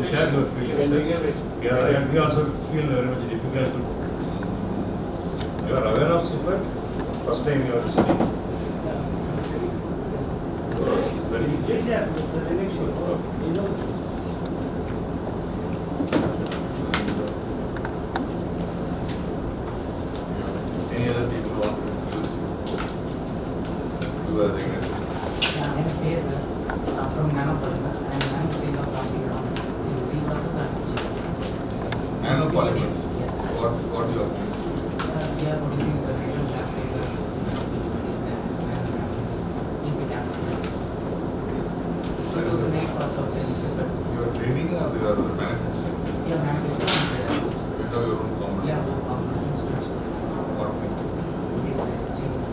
Share your feelings. Yeah, we also feel very much difficult to. You are aware of CIPET? First time you are listening. Very. Yes, yeah. The next show. You know. Any other people want to introduce you as a guest? I'm CS from Nanopolymer and I'm saying of passing around in the process. Nanopolymers. Yes. What you are doing? We are producing the metal glass paper and so it was the main cause of the incident. You are trading or you are manufacturing? We are manufacturing You have your own company? yeah, both components to What makes it? cheese.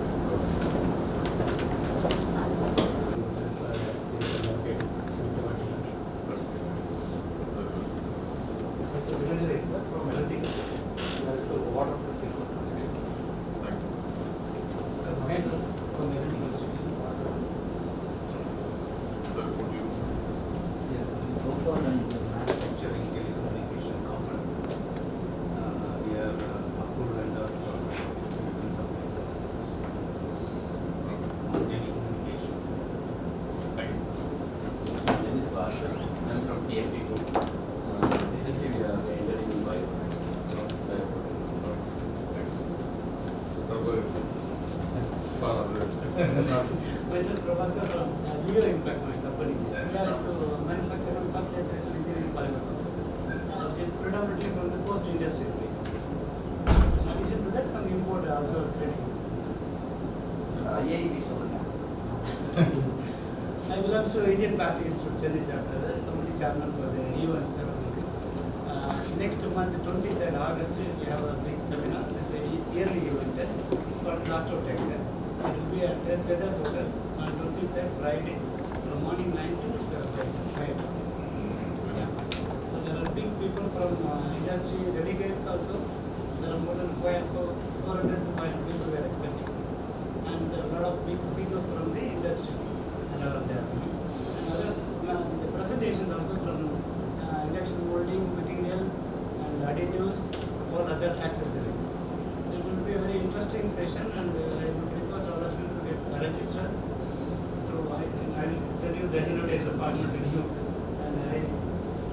Manufacturing telecommunication component. We are approved vendor for distribution supply components. Telecommunications. Thank you. My name is Basha. I'm from TMP Group. Recently we are entering in bios. Myself, Prabhakar from Leo Impacts, my company. We are into manufacturing first generation engineering polymer, which is predominantly from the post-industrial place. In addition to that, some import also trading. I belong to Indian Plastic Institute, Chennai chapter, committee chairman for the events. Next month, 23rd August, we have a big seminar. This is a yearly event. It's called Strat-ups. It will be at Feathers Hotel on 23rd Friday from morning 9 to 5. Yeah. So there are big people from industry, delegates also. There are more than 400 to 500 people we are expecting. And there are a lot of big speakers from the industry and are there. And other the presentations also from injection molding material and additives or other accessories. So it will be a very interesting session, and I would request all of you to get registered through. I will send you the invitation partner to you, and I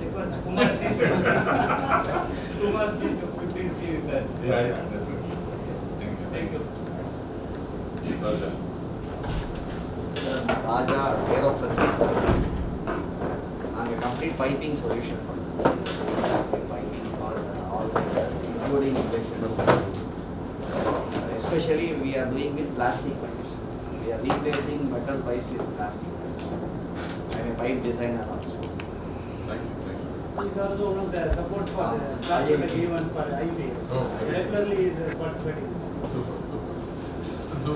request Kumar ji to please be with us. Yeah, definitely. Thank you. Raja. Raja, Aeroflex. I'm a complete piping solution for piping for all including injection. Especially we are doing with plastic pipes. We are replacing metal pipes with plastic pipes. I'm a pipe designer also. Thank you. He is also one of the support for the plastic event for IPA. Oh, okay. Regularly is participating. Super. So,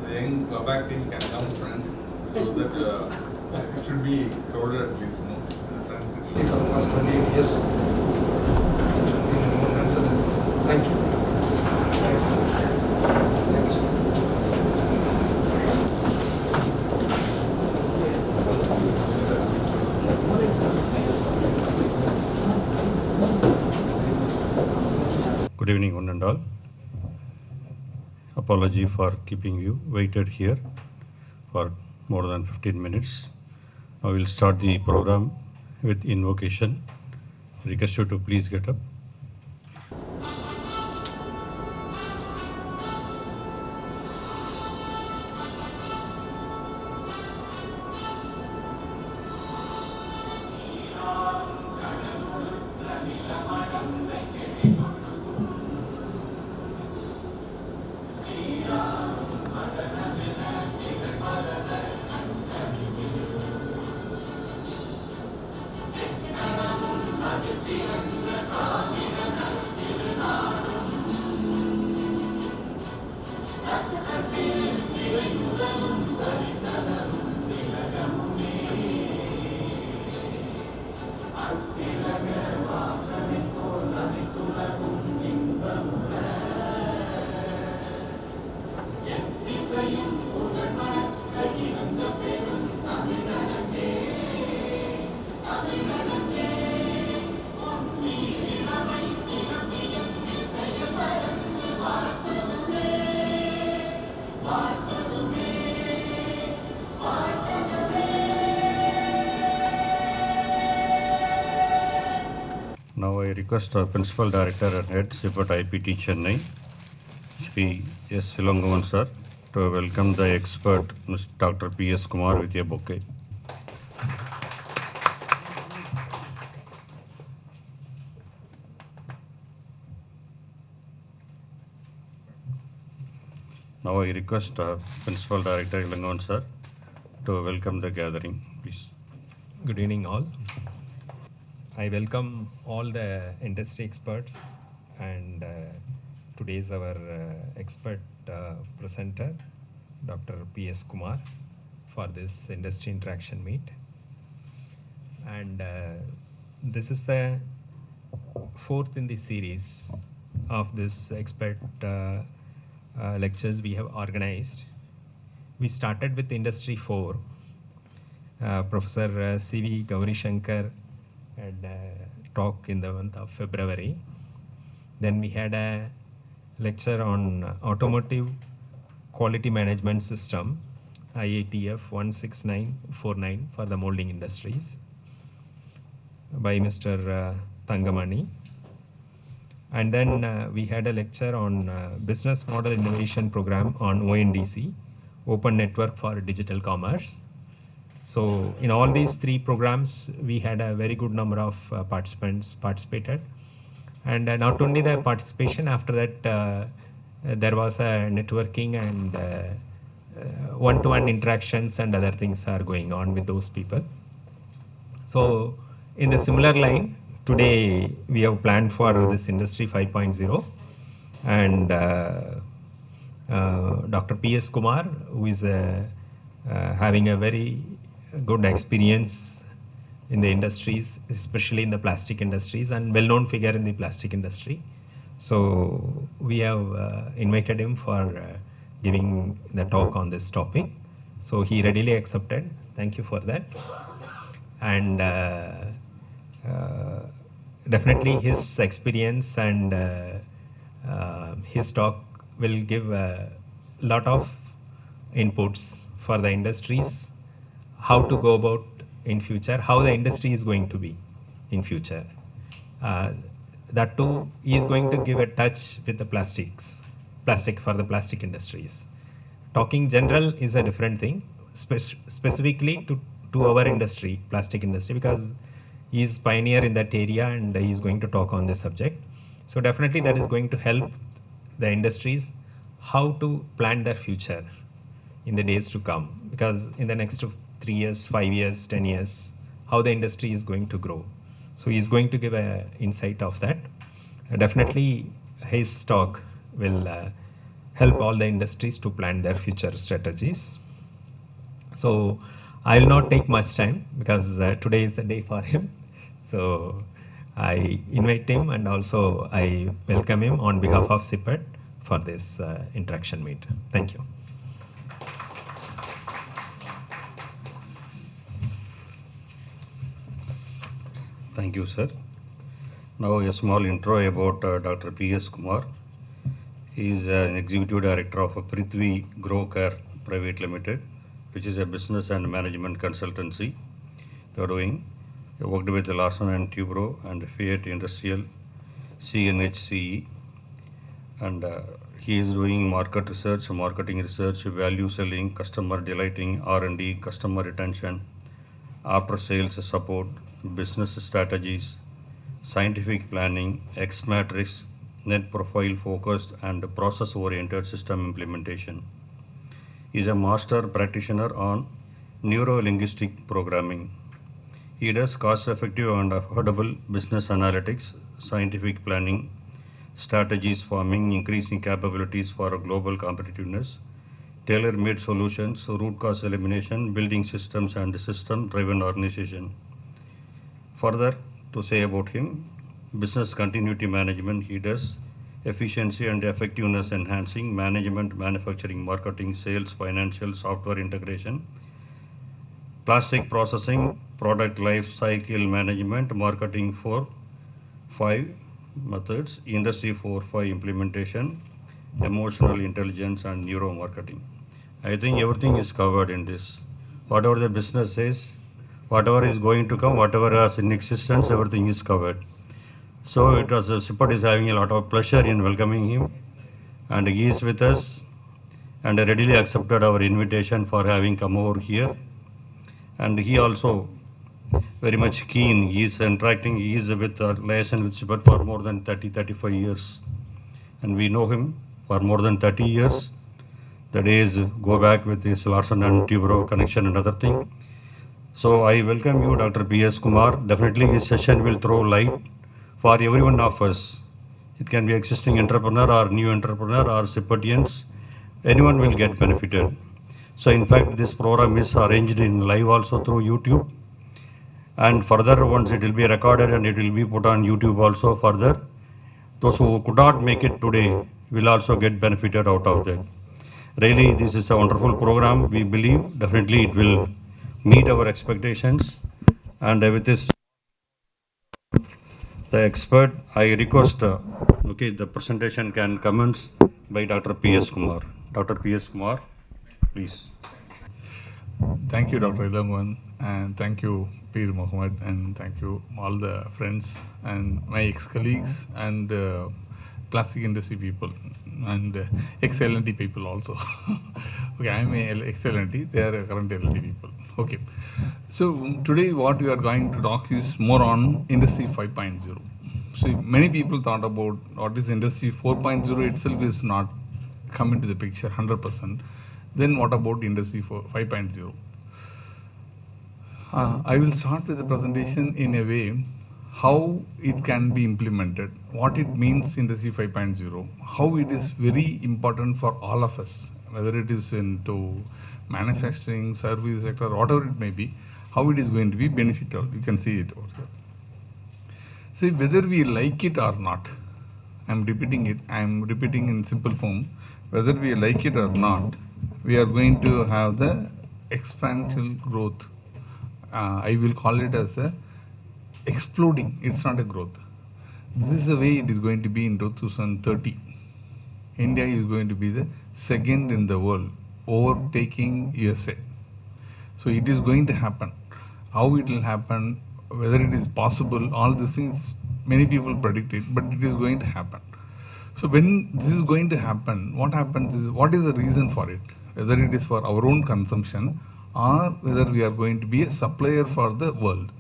the young back team can come front so that it should be crowded at least, no? Front. For the past 28 years in consultancies. Thank you. Thanks. Thank you. Good evening, one and all. Apology for keeping you waited here for more than 15 minutes. I will start the program with invocation. Request you to please get up. Sirandraka Now I request our Principal Director and Head, CIPET IPT Chennai, Sri S. Silangavan sir, to welcome the expert, Mr. Dr. P.S. Kumar, with a bouquet. Now I request Principal Director Silangavan sir to welcome the gathering, please. Good evening, all. I welcome all the industry experts and today's our expert presenter, Dr. P.S. Kumar, for this industry interaction meet. And this is the fourth in the series of this expert lectures we have organized. We started with Industry 4. Professor C.V. Gauri Shankar had a talk in the month of February. Then we had a lecture on automotive quality management system, IATF 16949 for the molding industries by Mr. Thangamani. And then we had a lecture on business model innovation program on ONDC, Open Network for Digital Commerce. So in all these three programs, we had a very good number of participants participated. And not only the participation, after that there was a networking and one-to-one interactions and other things are going on with those people. So in the similar line, today we have planned for this Industry 5.0 and Dr. P.S. Kumar, who is having a very good experience in the industries, especially in the plastic industries, and well-known figure in the plastic industry. So we have invited him for giving the talk on this topic. So he readily accepted. Thank you for that. And definitely his experience and his talk will give a lot of inputs for the industries, how to go about in future, how the industry is going to be in future. That too, he is going to give a touch with the plastic for the plastic industries. Talking general is a different thing, specifically to our industry, plastic industry, because he is pioneer in that area and he is going to talk on this subject. So definitely that is going to help the industries how to plan their future in the days to come, because in the next 3 years, 5 years, 10 years, how the industry is going to grow. So he is going to give an insight of that. Definitely his talk will help all the industries to plan their future strategies. So I will not take much time because today is the day for him. So I invite him and also I welcome him on behalf of CIPET for this interaction meet. Thank you. Thank you, sir. Now a small intro about Dr. P.S. Kumar. He is an executive director of Prithvi Grow Care Private Limited, which is a business and management consultancy. They are doing. He worked with Larsen and Tubro and Fiat Industrial, CNHCE, and he is doing market research, marketing research, value selling, customer delighting, R&D, customer retention, after sales support, business strategies, scientific planning, X matrix, net profile focused and process oriented system implementation. He is a master practitioner on neuro-linguistic programming. He does cost-effective and affordable business analytics, scientific planning, strategies forming, increasing capabilities for global competitiveness, tailor-made solutions, root cause elimination, building systems and system-driven organization. Further, to say about him, business continuity management, he does efficiency and effectiveness enhancing, management, manufacturing, marketing, sales, financial, software integration, plastic processing, product life cycle management, marketing for 5 methods, industry 4.5 implementation, emotional intelligence and neuromarketing. I think everything is covered in this. Whatever the business says, whatever is going to come, whatever is in existence, everything is covered. So it was CIPET is having a lot of pleasure in welcoming him, and he is with us and readily accepted our invitation for having come over here. And he also very much keen. He is interacting. He is with liaison with CIPET for more than 35 years, and we know him for more than 30 years. The days go back with his Larson and Tubro connection and other thing. So I welcome you, Dr. P.S. Kumar. Definitely this session will throw light for every one of us. It can be existing entrepreneur or new entrepreneur or CIPETians. Anyone will get benefited. So in fact, this program is arranged in live also through YouTube. And further, once it will be recorded and it will be put on YouTube also further. Those who could not make it today will also get benefited out of that. Really, this is a wonderful program. We believe definitely it will meet our expectations. And with this, the expert, I request, the presentation can commence by Dr. P.S. Kumar. Dr. P.S. Kumar, please. Thank you, Dr. Ilaman, and thank you, Peer Mohammed, and thank you all the friends and my ex-colleagues and plastic industry people and ex-LNT people also. Okay, I am a ex-LNT, they are current LNT people. Okay, so today what we are going to talk is more on Industry 5.0. So many people thought about what is Industry 4.0 itself is not come into the picture 100%. Then what about Industry 5.0? I will start with the presentation in a way how it can be implemented, what it means Industry 5.0, how it is very important for all of us, whether it is into manufacturing, service sector, whatever it may be, how it is going to be beneficial. You can see it over here. See, whether we like it or not, I am repeating in simple form, whether we like it or not, we are going to have the exponential growth. I will call it as a exploding. It's not a growth. This is the way it is going to be in 2030. India is going to be the second in the world, overtaking USA. So it is going to happen. How it will happen, whether it is possible, all these things, many people predict it, but it is going to happen. So when this is going to happen, what happens is, what is the reason for it? Whether it is for our own consumption or whether we are going to be a supplier for the world.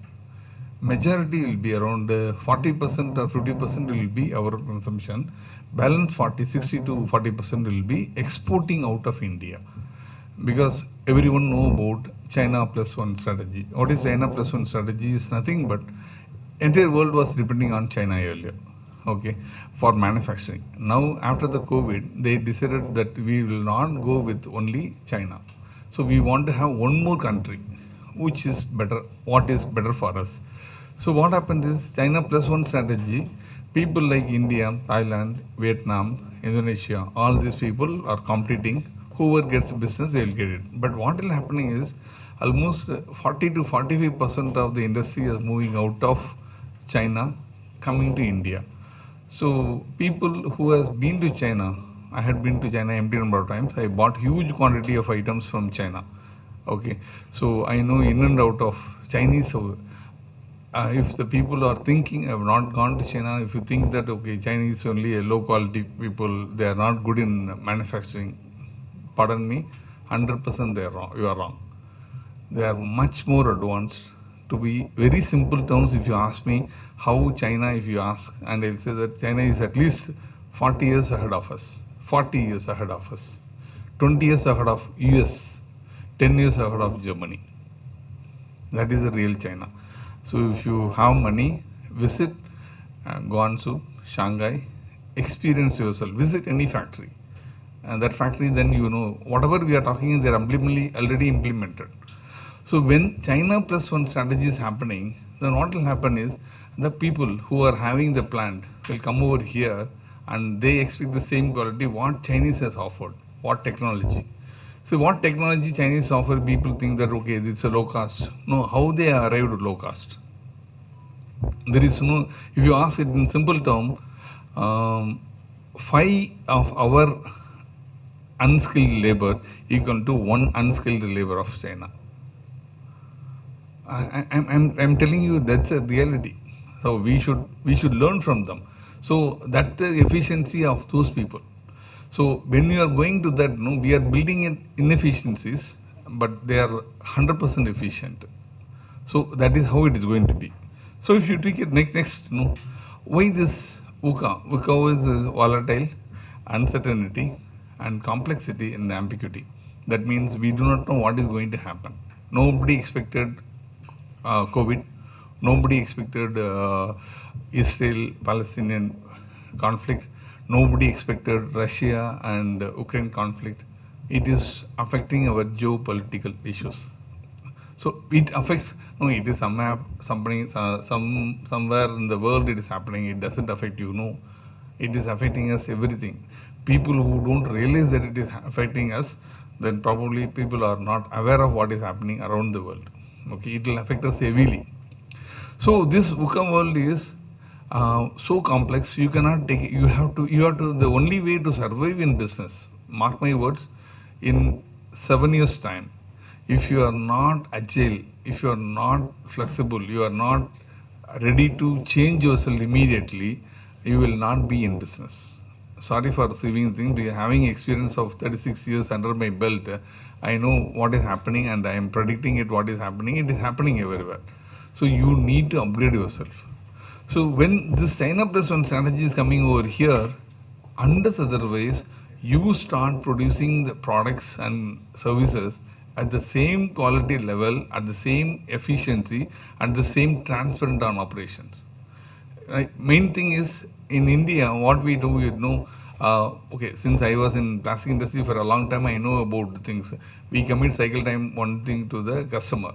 Majority will be around 40% or 50% will be our consumption. Balance 60 to 40% will be exporting out of India. Because everyone know about China plus one strategy. What is China plus one strategy is nothing but entire world was depending on China earlier. Okay, for manufacturing. Now after the COVID, they decided that we will not go with only China. So we want to have one more country, which is better, what is better for us. So what happens is China plus one strategy, people like India, Thailand, Vietnam, Indonesia, all these people are competing. Whoever gets business, they will get it. But what is happening is almost 40 to 45% of the industry is moving out of China, coming to India. So people who has been to China, I had been to China empty number of times. I bought huge quantity of items from China. Okay, so I know in and out of Chinese. If the people are thinking, I have not gone to China, if you think that okay, Chinese only a low quality people, they are not good in manufacturing, pardon me, 100% they are wrong. You are wrong. They are much more advanced. To be very simple terms, if you ask me how China, if you ask, and I'll say that China is at least 40 years ahead of us, 40 years ahead of us, 20 years ahead of US, 10 years ahead of Germany. That is the real China. So if you have money, visit Guangzhou, Shanghai, experience yourself, visit any factory. And that factory, then you know, whatever we are talking, they are already implemented. So when China plus one strategy is happening, then what will happen is the people who are having the plant will come over here and they expect the same quality what Chinese has offered, what technology. So what technology Chinese offer, people think that okay, it's a low cost. No, how they arrived at low cost? There is no, if you ask it in simple term, 5 of our unskilled labor equal to 1 unskilled labor of China. I'm telling you that's a reality. So we should learn from them. So that's the efficiency of those people. So when you are going to that, no, we are building in inefficiencies, but they are 100% efficient. So that is how it is going to be. So if you take it next, no, why this VUCA? VUCA is volatile, uncertainty, and complexity and ambiguity. That means we do not know what is going to happen. Nobody expected COVID. Nobody expected Israel-Palestinian conflict. Nobody expected Russia and Ukraine conflict. It is affecting our geopolitical issues. So it affects. No, it is somewhere in the world it is happening. It doesn't affect you. No, it is affecting us everything. People who don't realize that it is affecting us, then probably people are not aware of what is happening around the world. Okay, it will affect us heavily. So this VUCA world is so complex. You cannot take it. You have to. The only way to survive in business. Mark my words. In 7 years' time, if you are not agile, if you are not flexible, you are not ready to change yourself immediately, you will not be in business. Sorry for receiving things. Having experience of 36 years under my belt, I know what is happening and I am predicting it. What is happening? It is happening everywhere. So you need to upgrade yourself. So when this sign-up plus one strategy is coming over here, unless otherwise, you start producing the products and services at the same quality level, at the same efficiency, at the same transparent on operations. Right? Main thing is in India, what we do, okay, since I was in plastic industry for a long time, I know about the things. We commit cycle time one thing to the customer,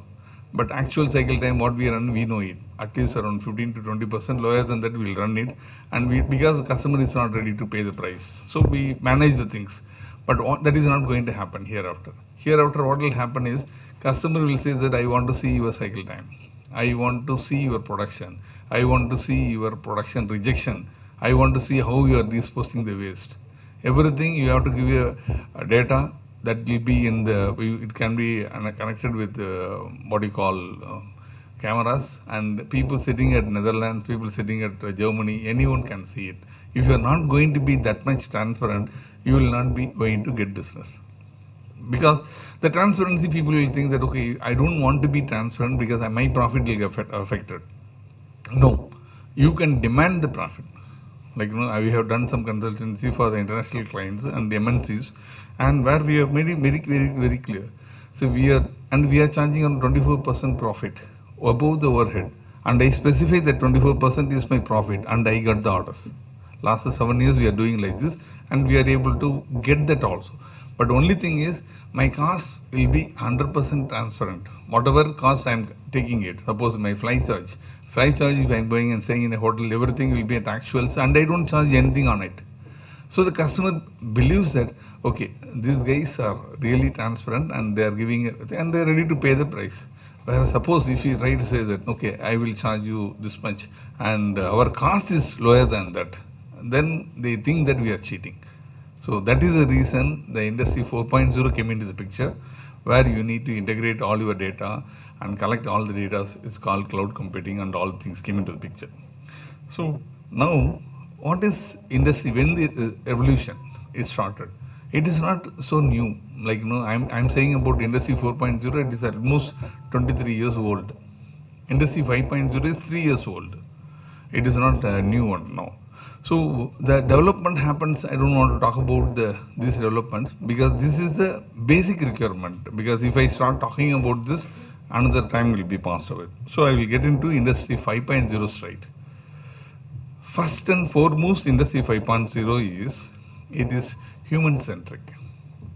but actual cycle time, what we run, we know it. At least around 15 to 20% lower than that, we'll run it, and because the customer is not ready to pay the price, so we manage the things. But that is not going to happen hereafter. Hereafter, what will happen is customer will say that I want to see your cycle time, I want to see your production, I want to see your production rejection, I want to see how you are disposing the waste. Everything you have to give you a data that will be in the. It can be connected with what you call cameras, and people sitting at Netherlands, people sitting at Germany, anyone can see it. If you are not going to be that much transparent, you will not be going to get business. Because the transparency, people will think that, okay, I don't want to be transparent because my profit will get affected. No, you can demand the profit. Like, we have done some consultancy for the international clients and the MNCs, and where we have made it very, very, very clear. So we are charging on 24% profit above the overhead, and I specify that 24% is my profit, and I got the orders. Last 7 years we are doing like this, and we are able to get that also. But only thing is, my cost will be 100% transparent. Whatever cost I am taking it, suppose my flight charge, if I am going and staying in a hotel, everything will be at actuals, and I don't charge anything on it. So the customer believes that, okay, these guys are really transparent and they are giving it, and they are ready to pay the price. Whereas suppose if you try to say that, okay, I will charge you this much and our cost is lower than that, then they think that we are cheating. So that is the reason the industry 4.0 came into the picture, where you need to integrate all your data and collect all the data. It's called cloud computing, and all things came into the picture. So now, what is industry? When the evolution is started, it is not so new. Like, I'm saying about industry 4.0, it is almost 23 years old. Industry 5.0 is 3 years old. It is not a new one now. So the development happens. I don't want to talk about these developments because this is the basic requirement. Because if I start talking about this, another time will be passed away. So I will get into industry 5.0 straight. First and foremost, industry 5.0 is human centric.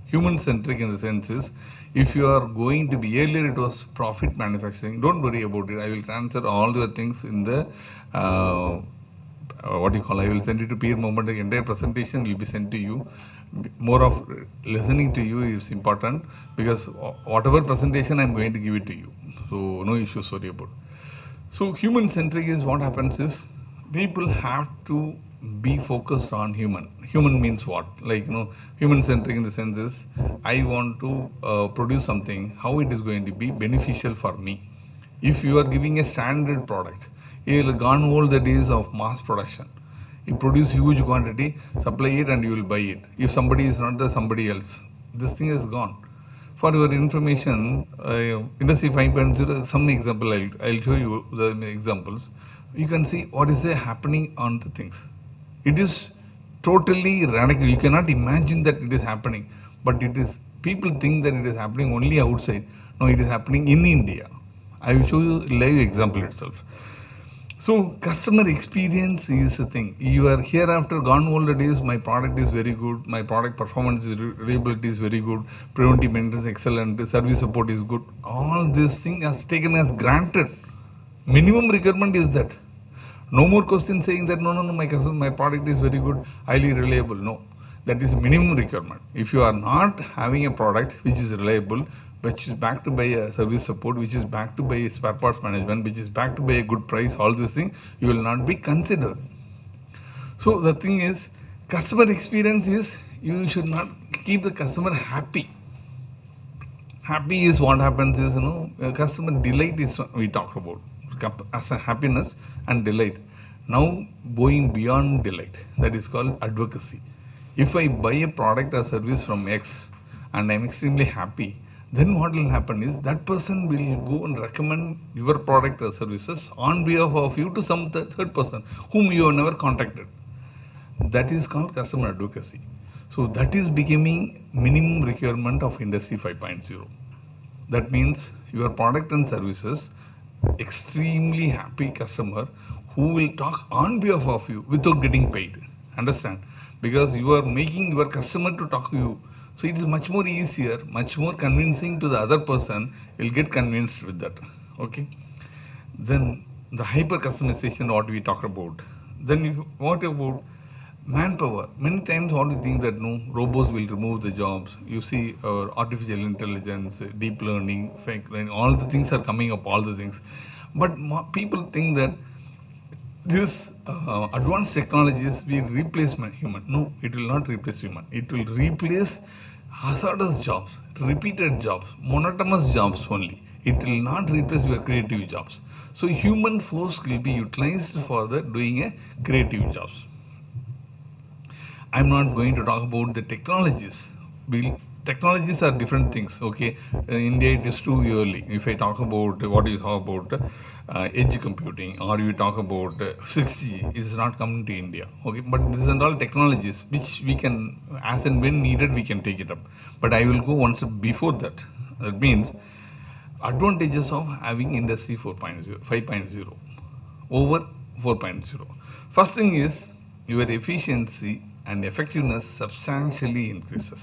Human centric in the sense is, if you are going to be, earlier it was profit manufacturing, don't worry about it. I will transfer all the things in the I will send it to peer moment. The entire presentation will be sent to you. More of listening to you is important, because whatever presentation I am going to give it to you. So no issues, sorry about it. So human centric is, what happens is, people have to be focused on human. Human means what? Like, human centric in the sense is, I want to produce something, how it is going to be beneficial for me. If you are giving a standard product, You will gone old the days of mass production. You produce huge quantity, supply it, and you will buy it. If somebody is not there, somebody else. This thing is gone. For your information, Industry 5.0, some example, I'll show you the examples. You can see what is happening on the things. It is totally radical. You cannot imagine that it is happening, but it is. People think that it is happening only outside. No, it is happening in India. I will show you live example itself. So customer experience is a thing. You are hereafter gone all the days. My product is very good. My product performance is reliability is very good. Preventive maintenance excellent. Service support is good. All this thing has taken as granted. Minimum requirement is that. No more question saying that no, my product is very good, highly reliable. No, that is minimum requirement. If you are not having a product which is reliable, which is backed by a service support, which is backed by a spare parts management, which is backed by a good price, all these things, you will not be considered. So the thing is, customer experience is you should not keep the customer happy. Happy is what happens is, customer delight is what we talk about as a happiness and delight. Now going beyond delight, that is called advocacy. If I buy a product or service from X and I'm extremely happy, then what will happen is that person will go and recommend your product or services on behalf of you to some third person whom you have never contacted. That is called customer advocacy. So that is becoming minimum requirement of Industry 5.0. That means your product and services, extremely happy customer who will talk on behalf of you without getting paid. Understand? Because you are making your customer to talk to you. So it is much more easier, much more convincing to the other person, will get convinced with that. Okay? Then the hyper customization, what we talk about. Then what about manpower? Many times what we think that no, robots will remove the jobs. You see artificial intelligence, deep learning, fake learning, all the things are coming up, all the things. But people think that this advanced technologies will replace human. No, it will not replace human. It will replace hazardous jobs, repeated jobs, monotonous jobs only. It will not replace your creative jobs. So human force will be utilized for the doing a creative jobs. I'm not going to talk about the technologies. Technologies are different things. Okay, in India it is too early. If I talk about what you talk about edge computing, or you talk about 6G, it is not coming to India. Okay, but these are all technologies which we can, as and when needed, we can take it up. But I will go one step before that. That means advantages of having Industry 4.0, 5.0 over 4.0. First thing is your efficiency and effectiveness substantially increases.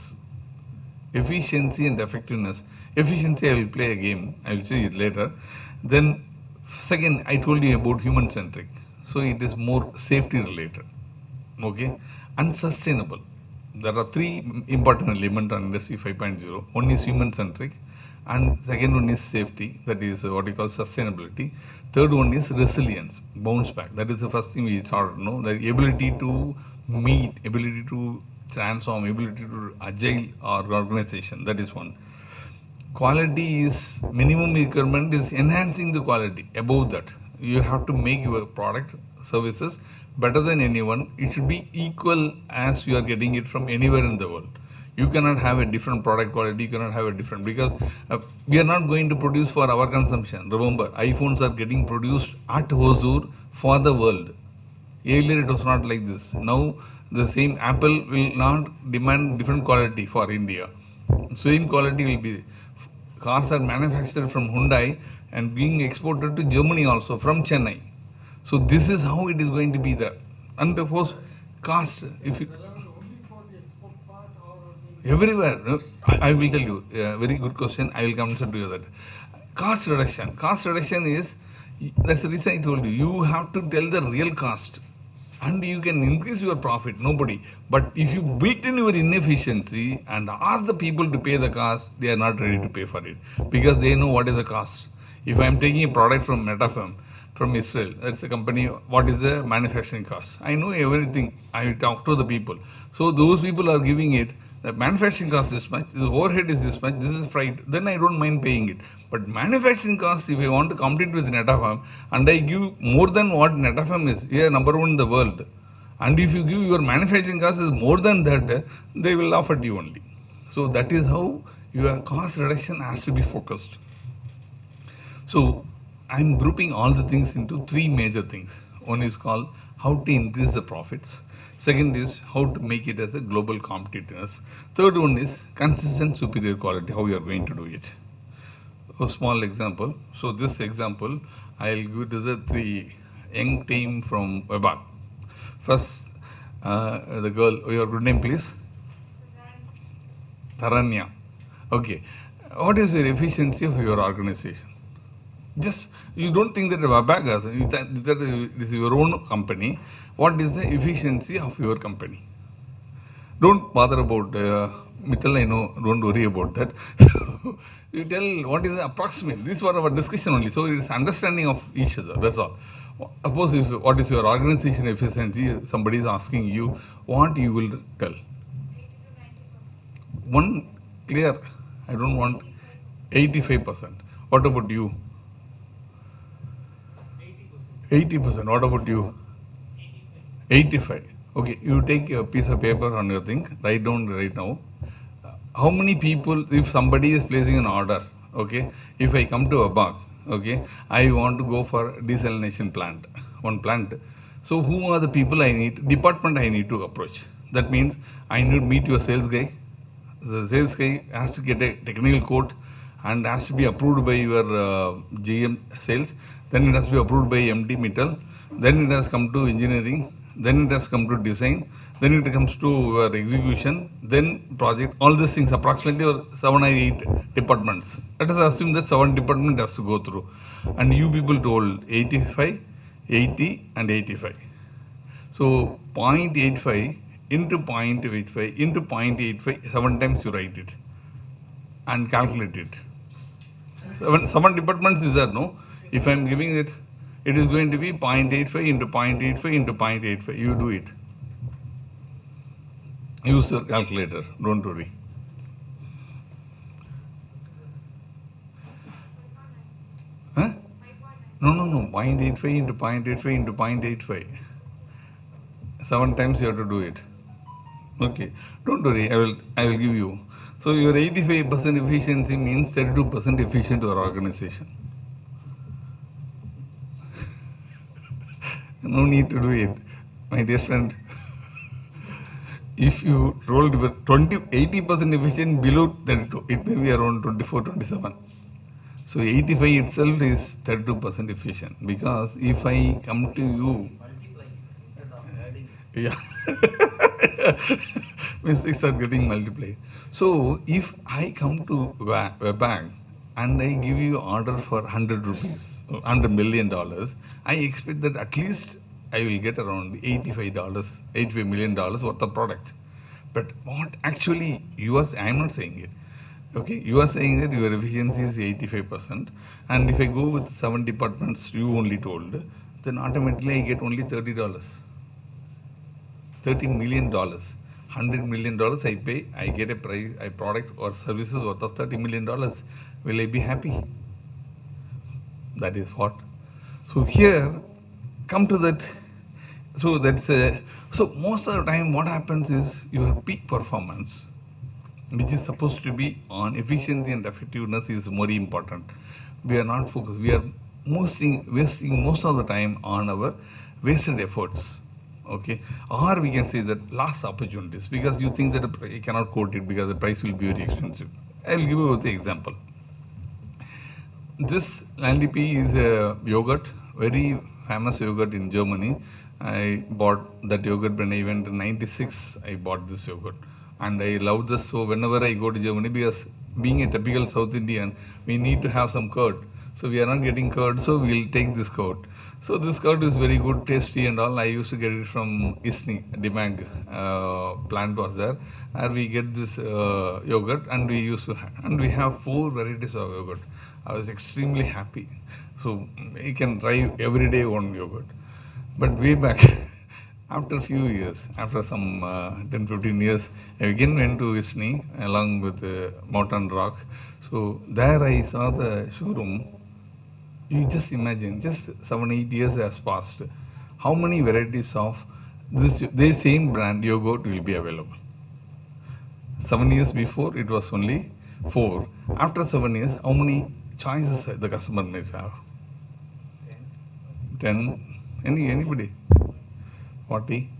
Efficiency and effectiveness. Efficiency, I will play a game. I will see it later. Then, second, I told you about human centric. So it is more safety related. Okay, and sustainable. There are three important elements on Industry 5.0. One is human centric, and second one is safety. That is what we call sustainability. Third one is resilience, bounce back. That is the first thing we started. No, the ability to meet, ability to transform, ability to agile our organization. That is one. Quality is minimum requirement is enhancing the quality. Above that, you have to make your product, services better than anyone. It should be equal as you are getting it from anywhere in the world. You cannot have a different product quality. You cannot have a different, because we are not going to produce for our consumption. Remember, iPhones are getting produced at Hosur for the world. Earlier it was not like this. Now the same Apple will not demand different quality for India. Same quality will be. Cars are manufactured from Hyundai and being exported to Germany also from Chennai. So this is how it is going to be there. And the first cost, if you everywhere, I will tell you, very good question. I will answer to you that. Cost reduction. Cost reduction is, that's the reason I told you, you have to tell the real cost. And you can increase your profit, nobody. But if you build in your inefficiency and ask the people to pay the cost, they are not ready to pay for it, because they know what is the cost. If I am taking a product from Metafilm, from Israel, that's a company, what is the manufacturing cost? I know everything. I talk to the people. So those people are giving it the manufacturing cost is much, the overhead is this much, this is freight, then I don't mind paying it. But manufacturing cost, if I want to compete with Netafim and I give more than what Netafim is, we are number one in the world. And if you give your manufacturing cost is more than that, they will laugh at you only. So that is how your cost reduction has to be focused. So I'm grouping all the things into three major things. One is called how to increase the profits. Second is how to make it as a global competitiveness. Third one is consistent superior quality, how you are going to do it. A small example. So this example, I'll give to the three young team from Webak. First, the girl, your good name please? Taranya. Okay. What is the efficiency of your organization? Just, you don't think that Webak is your own company. What is the efficiency of your company? Don't bother about Mithal, I know, don't worry about that. You tell what is the approximate. This was our discussion only. So it is understanding of each other. That's all. Suppose if, what is your organization efficiency, somebody is asking you, what you will tell? One clear, I don't want 85%. What about you? 80%. What about you? 85. Okay, you take a piece of paper on your thing, write down right now. How many people, if somebody is placing an order, okay, if I come to a bank, okay, I want to go for desalination plant, one plant. So who are the people I need, department I need to approach? That means I need to meet your sales guy. The sales guy has to get a technical quote and has to be approved by your GM sales. Then it has to be approved by MD Mittal. Then it has come to engineering. Then it has come to design. Then it comes to execution. Then project. All these things approximately 7 or 8 departments. Let us assume that 7 departments has to go through. And you people told 85, 80 and 85. So 0.85 into 0.85 into 0.85, 7 times you write it and calculate it. 7 departments is there, no? If I am giving it, it is going to be 0.85 into 0.85 into 0.85. You do it. Use your calculator, don't worry. Huh? No, 0.85 into 0.85 into 0.85. 7 times you have to do it. Okay, don't worry, I will give you. So your 85% efficiency means 32% efficient to our organization. No need to do it, my dear friend. If you rolled with 80% efficient below 32, it may be around 24, 27. So 85 itself is 32% efficient, because if I come to you, yeah, mistakes are getting multiplied. So if I come to a bank and I give you order for 100 rupees, $100 million, I expect that at least I will get around $85 million worth of product. But what actually you are, I am not saying it. Okay, you are saying that your efficiency is 85%, and if I go with 7 departments you only told, then automatically I get only $30 million. $100 million I pay, I get a price, a product or services worth of $30 million. Will I be happy? That is what. So here, come to that. So that's so most of the time what happens is your peak performance, which is supposed to be on efficiency and effectiveness, is more important. We are not focused. We are wasting most of the time on our wasted efforts. Okay, or we can say that lost opportunities, because you think that you cannot quote it because the price will be very expensive. I will give you the example. This Landipi is a yogurt, very famous yogurt in Germany. I bought that yogurt when I went in '96. I bought this yogurt, and I love this. So whenever I go to Germany, because being a typical South Indian, we need to have some curd. So we are not getting curd, so we will take this curd. So this curd is very good, tasty and all. I used to get it from Isni, Dimang plant was there, and we get this yogurt, and we used to and we have 4 varieties of yogurt. I was extremely happy. So you can try every day one yogurt. But way back, After a few years, after some 10, 15 years, I again went to Visney along with Mountain Rock. So there I saw the showroom. You just imagine, just 7, 8 years has passed. How many varieties of this same brand yogurt will be available? 7 years before, it was only 4. After 7 years, how many choices the customer may have? 10. Anybody? 40?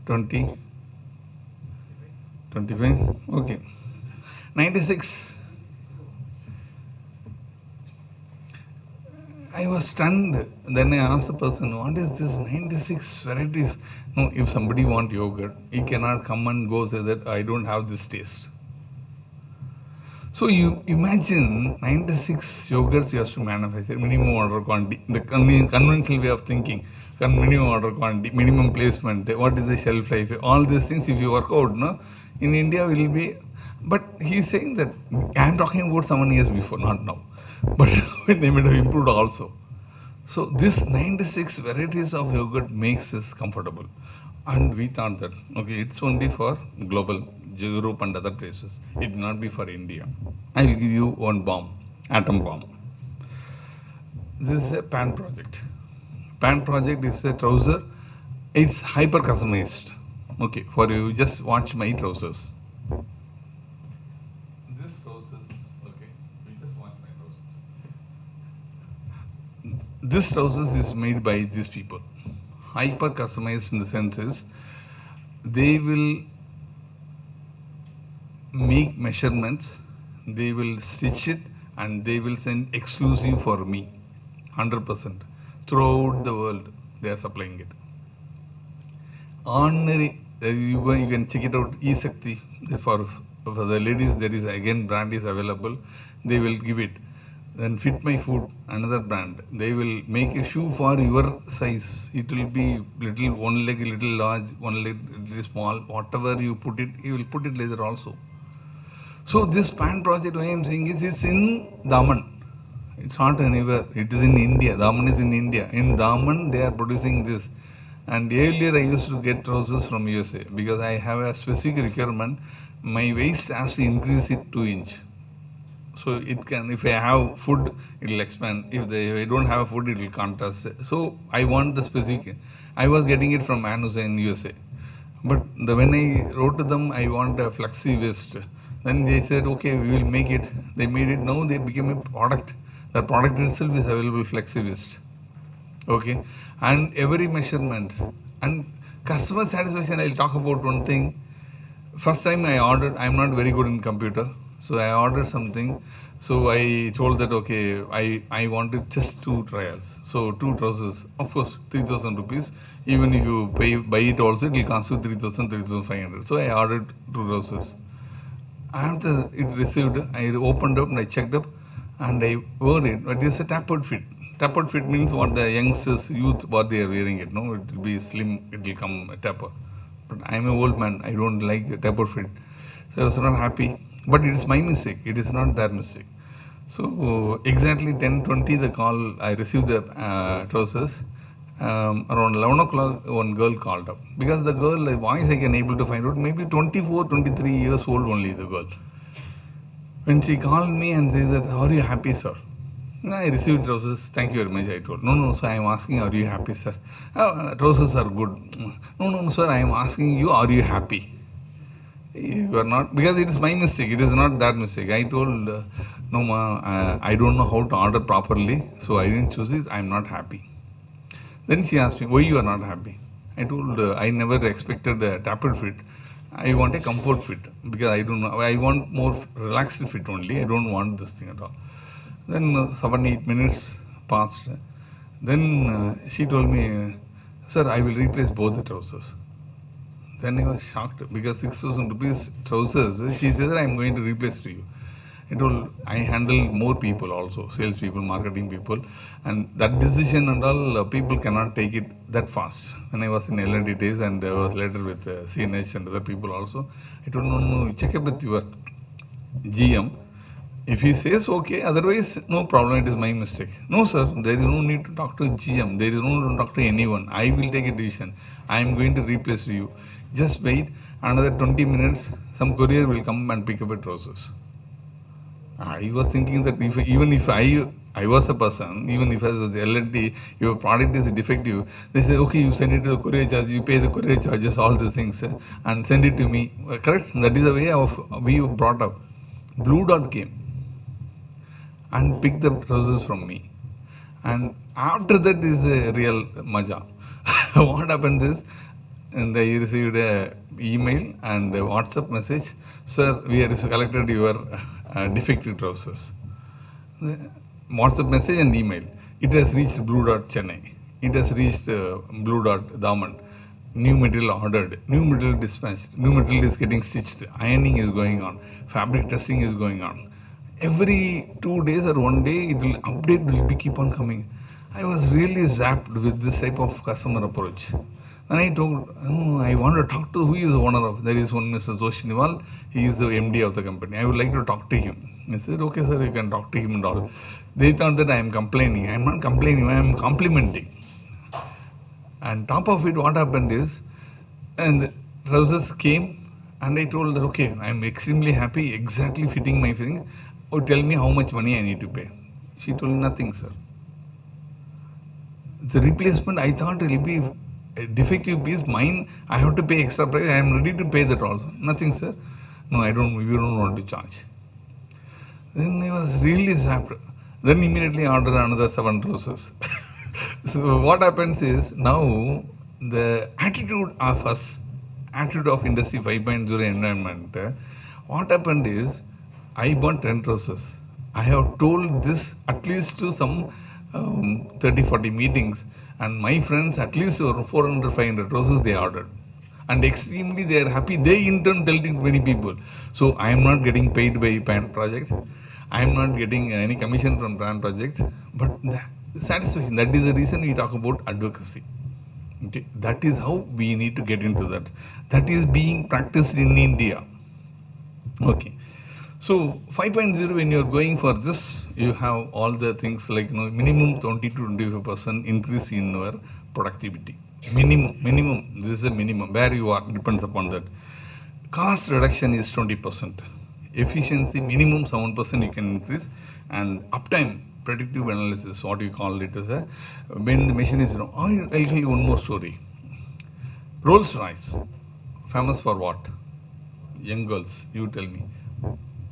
20? 25? Okay. 96. I was stunned. Then I asked the person, what is this 96 varieties? No, if somebody want yogurt, he cannot come and go say that I don't have this taste. So you imagine 96 yogurts you have to manufacture, minimum order quantity, the conventional way of thinking, minimum order quantity, minimum placement, what is the shelf life, all these things if you work out, no, in India will be, but he is saying that, I am talking about 7 years before, not now, but they might have improved also. So this 96 varieties of yogurt makes us comfortable. And we thought that, okay, it's only for global, Europe and other places. It will not be for India. I will give you one bomb, atom bomb. This is a PAN project. PAN project is a trouser. It's hyper customized. Okay, for you, just watch my trousers. This trousers, okay, you just watch my trousers. This trousers is made by these people. Hyper customized in the sense is, they will make measurements, they will stitch it, and they will send exclusive for me, 100%. Throughout the world, they are supplying it. Ordinary, you can check it out, E-Sakti, for the ladies, there is again brand is available, they will give it. Then Fit My Food, another brand, they will make a shoe for your size. It will be little, one leg little large, one leg little small, whatever you put it, you will put it later also. So this PAN project, what I am saying is, it's in Daman. It's not anywhere, it is in India. Daman is in India. In Daman, they are producing this. And earlier I used to get trousers from USA because I have a specific requirement. My waist has to increase it 2 inch. So it can, if I have food, it will expand. If I don't have food, it will contrast. So I want the specific. I was getting it from Anusa in USA. But when I wrote to them, I want a flexi waist. Then they said, okay, we will make it. They made it. Now they became a product. The product itself is available flexi waist. Okay. And every measurement. And customer satisfaction, I'll talk about one thing. First time I ordered, I'm not very good in computer. So I ordered something. So I told that, okay, I wanted just 2 trials. So 2 trousers, of course, 3,000 rupees. Even if you buy it also, it will cost you 3,000, 3,500. So I ordered 2 trousers. After it received, I opened up and I checked up and I wore it. But it's a tapered fit. Tapered fit means what the youngsters, youth, what they are wearing it. No, it will be slim, it will come a taper. But I am an old man, I don't like the tapered fit. So I was not happy. But it is my mistake, it is not their mistake. So exactly 10:20 the call, I received the trousers. Around 11 o'clock, one girl called up. Because the girl, the voice I can able to find out, maybe 24, 23 years old only, the girl. When she called me and said that, are you happy, sir? I received trousers, thank you very much, I told. No, sir, I am asking, are you happy, sir? Trousers are good. No, sir, I am asking you, are you happy? You are not, because it is my mistake, it is not that mistake. I told, no ma, I don't know how to order properly, so I didn't choose it, I am not happy. Then she asked me, why you are not happy? I told, I never expected a tapered fit. I want a comfort fit, because I don't know, I want more relaxed fit only, I don't want this thing at all. Then 7, 8 minutes passed. Then she told me, sir, I will replace both the trousers. Then I was shocked because 6,000 rupees trousers, she said that I am going to replace to you. I told, I handle more people also, sales people, marketing people, and that decision and all, people cannot take it that fast. When I was in L&D days and I was later with CNH and other people also, I told, no, check up with your GM. If he says okay, otherwise no problem, it is my mistake. No sir, there is no need to talk to GM, there is no need to talk to anyone. I will take a decision. I am going to replace you. Just wait another 20 minutes, some courier will come and pick up your trousers. I was thinking that even if I was a person, even if I was the L&D, your product is defective, they say, okay, you send it to the courier charge, you pay the courier charges, all these things, and send it to me. Correct? That is the way we brought up. Blue Dot came and picked the trousers from me. And after that is a real maja. What happens is, and I received a email and a WhatsApp message, sir, we have collected your defective trousers. WhatsApp message and email. It has reached Blue Dot Chennai. It has reached Blue Dot Daman. New material ordered, new material dispatched, new material is getting stitched, ironing is going on, fabric testing is going on. Every 2 days or 1 day, update will be keep on coming. I was really zapped with this type of customer approach. And I told, I want to talk to who is the owner of. There is one Mr. Joshiniwal. He is the MD of the company. I would like to talk to him. I said, okay, sir, you can talk to him and all. They thought that I am complaining. I am not complaining. I am complimenting. And top of it, what happened is, and the trousers came, and I told her, okay, I am extremely happy, exactly fitting my thing. Oh, tell me how much money I need to pay. She told nothing, sir. The replacement, I thought it will be a defective piece, mine, I have to pay extra price, I am ready to pay that also. Nothing, sir. No, you don't want to charge. Then I was really zapped. Then immediately ordered another 7 trousers. So what happens is, now the attitude of us, attitude of Industry 5.0 environment, what happened is, I bought 10 trousers. I have told this at least to some 30-40 meetings, and my friends at least 400-500 trousers they ordered, and extremely they are happy. They in turn tell it to many people. So I am not getting paid by PAN project. I am not getting any commission from PAN project, but the satisfaction. That is the reason we talk about advocacy. Okay, that is how we need to get into that. That is being practiced in India. Okay. So 5.0, when you are going for this, you have all the things like minimum 20 to 25% increase in your productivity. Minimum. This is a minimum. Where you are depends upon that. Cost reduction is 20%. Efficiency minimum 7% you can increase, and uptime, predictive analysis, what you call it as when the machine is wrong. I'll tell you one more story. Rolls-Royce, famous for what? Young girls, you tell me.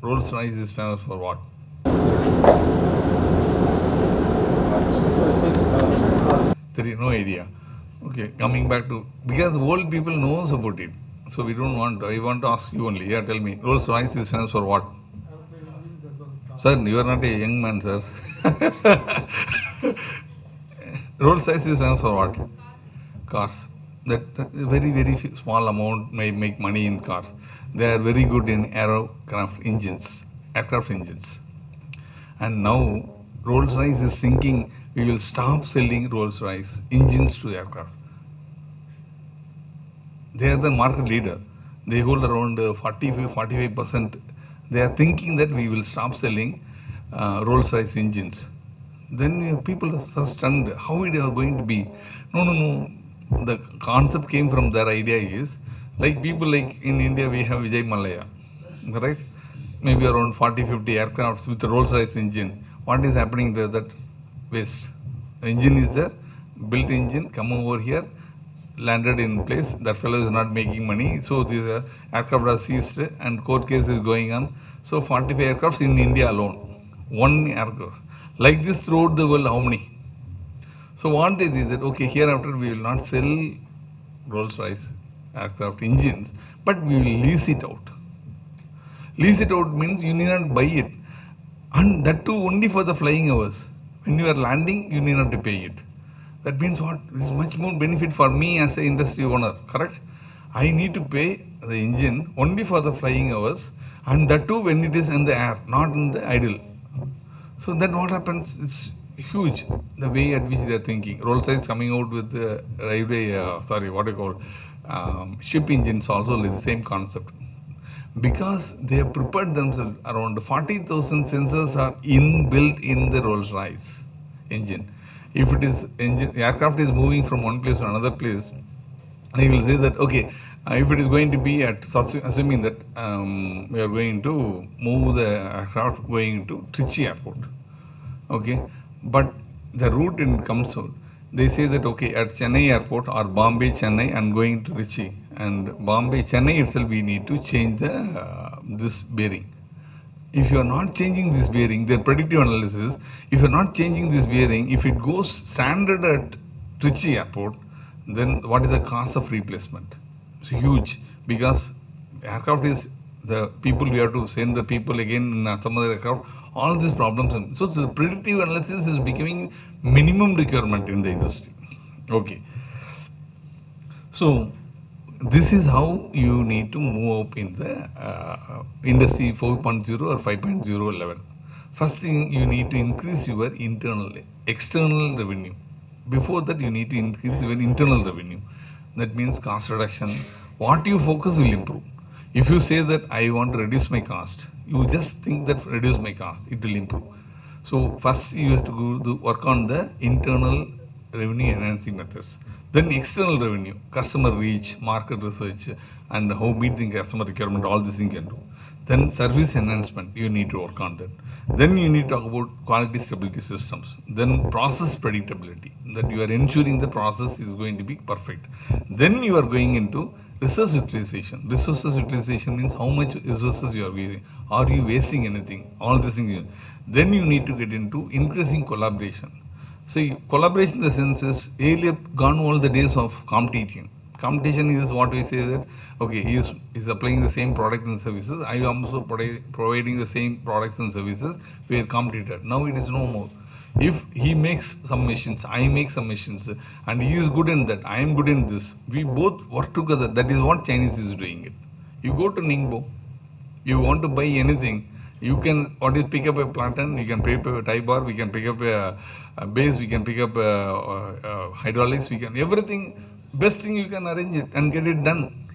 Rolls-Royce is famous for what? There is no idea. Okay, coming back to, because old people knows about it. So we don't want, I want to ask you only. Yeah, tell me, Rolls-Royce is famous for what? Sir, you are not a young man, sir. Rolls-Royce is famous for what? Cars. That very small amount may make money in cars. They are very good in aircraft engines. And now Rolls-Royce is thinking we will stop selling Rolls-Royce engines to aircraft. They are the market leader. They hold around 45%. They are thinking that we will stop selling Rolls-Royce engines. Then people are stunned. How it are going to be? No. The concept came from their idea is, like people like in India we have Vijay Malaya, right? Maybe around 40-50 aircrafts with a Rolls-Royce engine. What is happening there? That waste. The engine is there, built engine, come over here, landed in place. That fellow is not making money. So these aircraft are seized and court case is going on. So 45 aircrafts in India alone. One aircraft. Like this throughout the world, how many? So what they did that, okay, hereafter we will not sell Rolls-Royce aircraft engines, but we will lease it out. Lease it out means you need not buy it. And that too only for the flying hours. When you are landing, you need not to pay it. That means what? It is much more benefit for me as an industry owner, correct? I need to pay the engine only for the flying hours, and that too when it is in the air, not in the idle. So that what happens, it's huge, the way at which they are thinking. Rolls-Royce coming out with the railway, ship engines also, the same concept. because they have prepared themselves. Around 40,000 sensors are inbuilt in the Rolls-Royce engine. If it is aircraft is moving from one place to another place, they will say that okay, if it is going to be at assuming that we are going to move the aircraft going to Trichy airport, okay, but the route in comes out. They say that okay, at Chennai airport or Bombay Chennai and going to Trichy, and Bombay Chennai itself we need to change the this bearing. If you are not changing this bearing, their predictive analysis, if you are not changing this bearing, if it goes standard at Trichy airport, then what is the cost of replacement? It's huge, because aircraft is the people, we have to send the people again in some other aircraft, all these problems. And so the predictive analysis is becoming minimum requirement in the industry. Okay. So this is how you need to move up in the industry 4.0 or 5.0 level. First thing, you need to increase your external revenue. Before that, you need to increase your internal revenue. That means cost reduction. What you focus will improve. If you say that I want to reduce my cost, you just think that reduce my cost, it will improve. So first you have to go work on the internal revenue enhancing methods. Then external revenue, customer reach, market research, and how meeting customer requirement, all these things you can do. Then service enhancement, you need to work on that. Then you need to talk about quality stability systems. Then process predictability, that you are ensuring the process is going to be perfect. Then you are going into resource utilization. Resources utilization means how much resources you are wasting. Are you wasting anything? All these things. Then you need to get into increasing collaboration. See, collaboration in the sense is earlier gone all the days of competition. Competition is what we say that okay, he is applying the same product and services. I am also providing the same products and services. We are competitor. Now it is no more. If he makes some machines, I make some machines, and he is good in that, I am good in this. We both work together. That is what Chinese is doing it. You go to Ningbo, you want to buy anything, you can pick up a platen, you can pick up a tie bar, we can pick up a base, we can pick up hydraulics, we can everything. Best thing you can arrange it and get it done.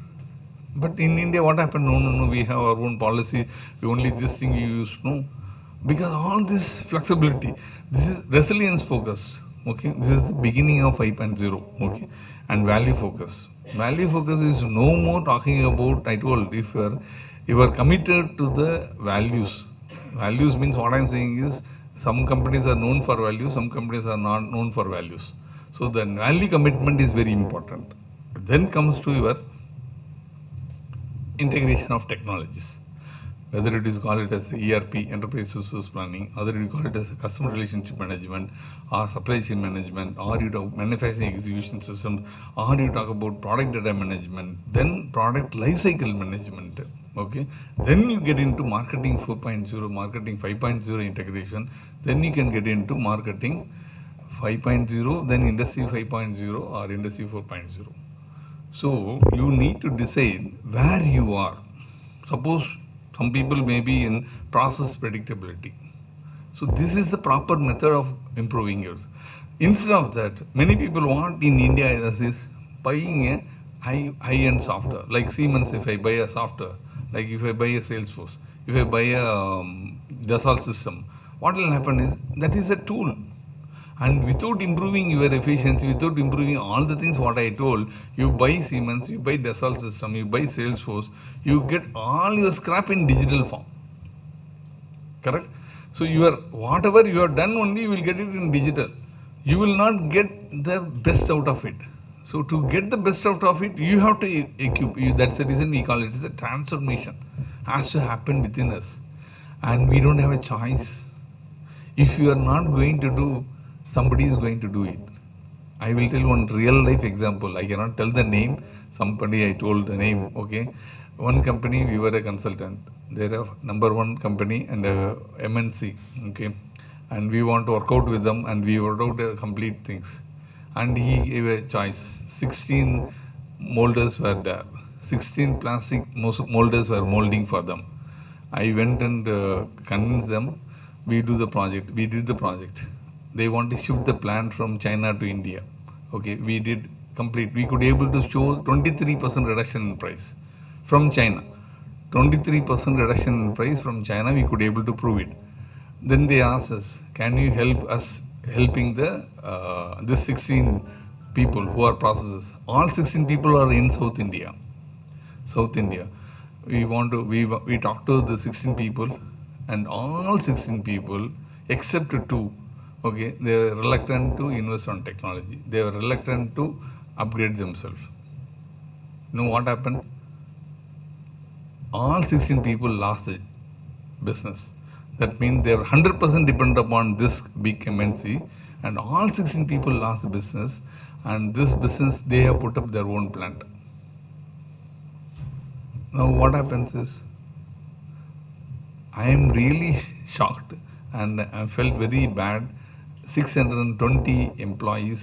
But in India, what happened? No, we have our own policy. We only this thing we use. No, because all this flexibility, this is resilience focus. Okay, this is the beginning of 5.0. Okay, and value focus. Value focus is no more talking about. I told if you are committed to the values. Values means what I am saying is some companies are known for values, some companies are not known for values. So the value commitment is very important. Then comes to your integration of technologies. Whether it is called it as ERP, enterprise resource planning, whether you call it as customer relationship management, or supply chain management, or you talk manufacturing execution systems, or you talk about product data management, then product lifecycle management. Okay, then you get into marketing 4.0, marketing 5.0 integration. Then you can get into marketing 5.0, then industry 5.0 or industry 4.0. So you need to decide where you are. Suppose some people may be in process predictability. So this is the proper method of improving yours. Instead of that, many people want in India is buying a high-end software. Like Siemens, if I buy a software, like if I buy a Salesforce, if I buy a Dassault system, what will happen is that is a tool. And without improving your efficiency, without improving all the things what I told, you buy Siemens, you buy Dassault system, you buy Salesforce, you get all your scrap in digital form. Correct? So whatever you have done only, you will get it in digital. You will not get the best out of it. So to get the best out of it, you have to equip. That's the reason we call it the transformation. Has to happen within us. And we don't have a choice. If you are not going to do, somebody is going to do it. I will tell one real life example. I cannot tell the name. Somebody I told the name. Okay. One company, we were a consultant. They're a number one company and a MNC. Okay. And we want to work out with them, and we worked out the complete things. And he gave a choice. 16 molders were there. 16 plastic molders were molding for them. I went and convinced them. We do the project. We did the project. They want to shift the plant from China to India. Okay, we did complete. We could able to show 23% reduction in price from China. 23% reduction in price from China, we could able to prove it. Then they asked us, can you help us helping this 16 people who are processors? All 16 people are in South India. South India. We talked to the 16 people, and all 16 people except two, okay, they were reluctant to invest on technology. They were reluctant to upgrade themselves. You know what happened? All 16 people lost the business. That means they were 100% dependent upon this big MNC, and all 16 people lost the business, and this business they have put up their own plant. Now what happens is, I am really shocked and I felt very bad. 620 employees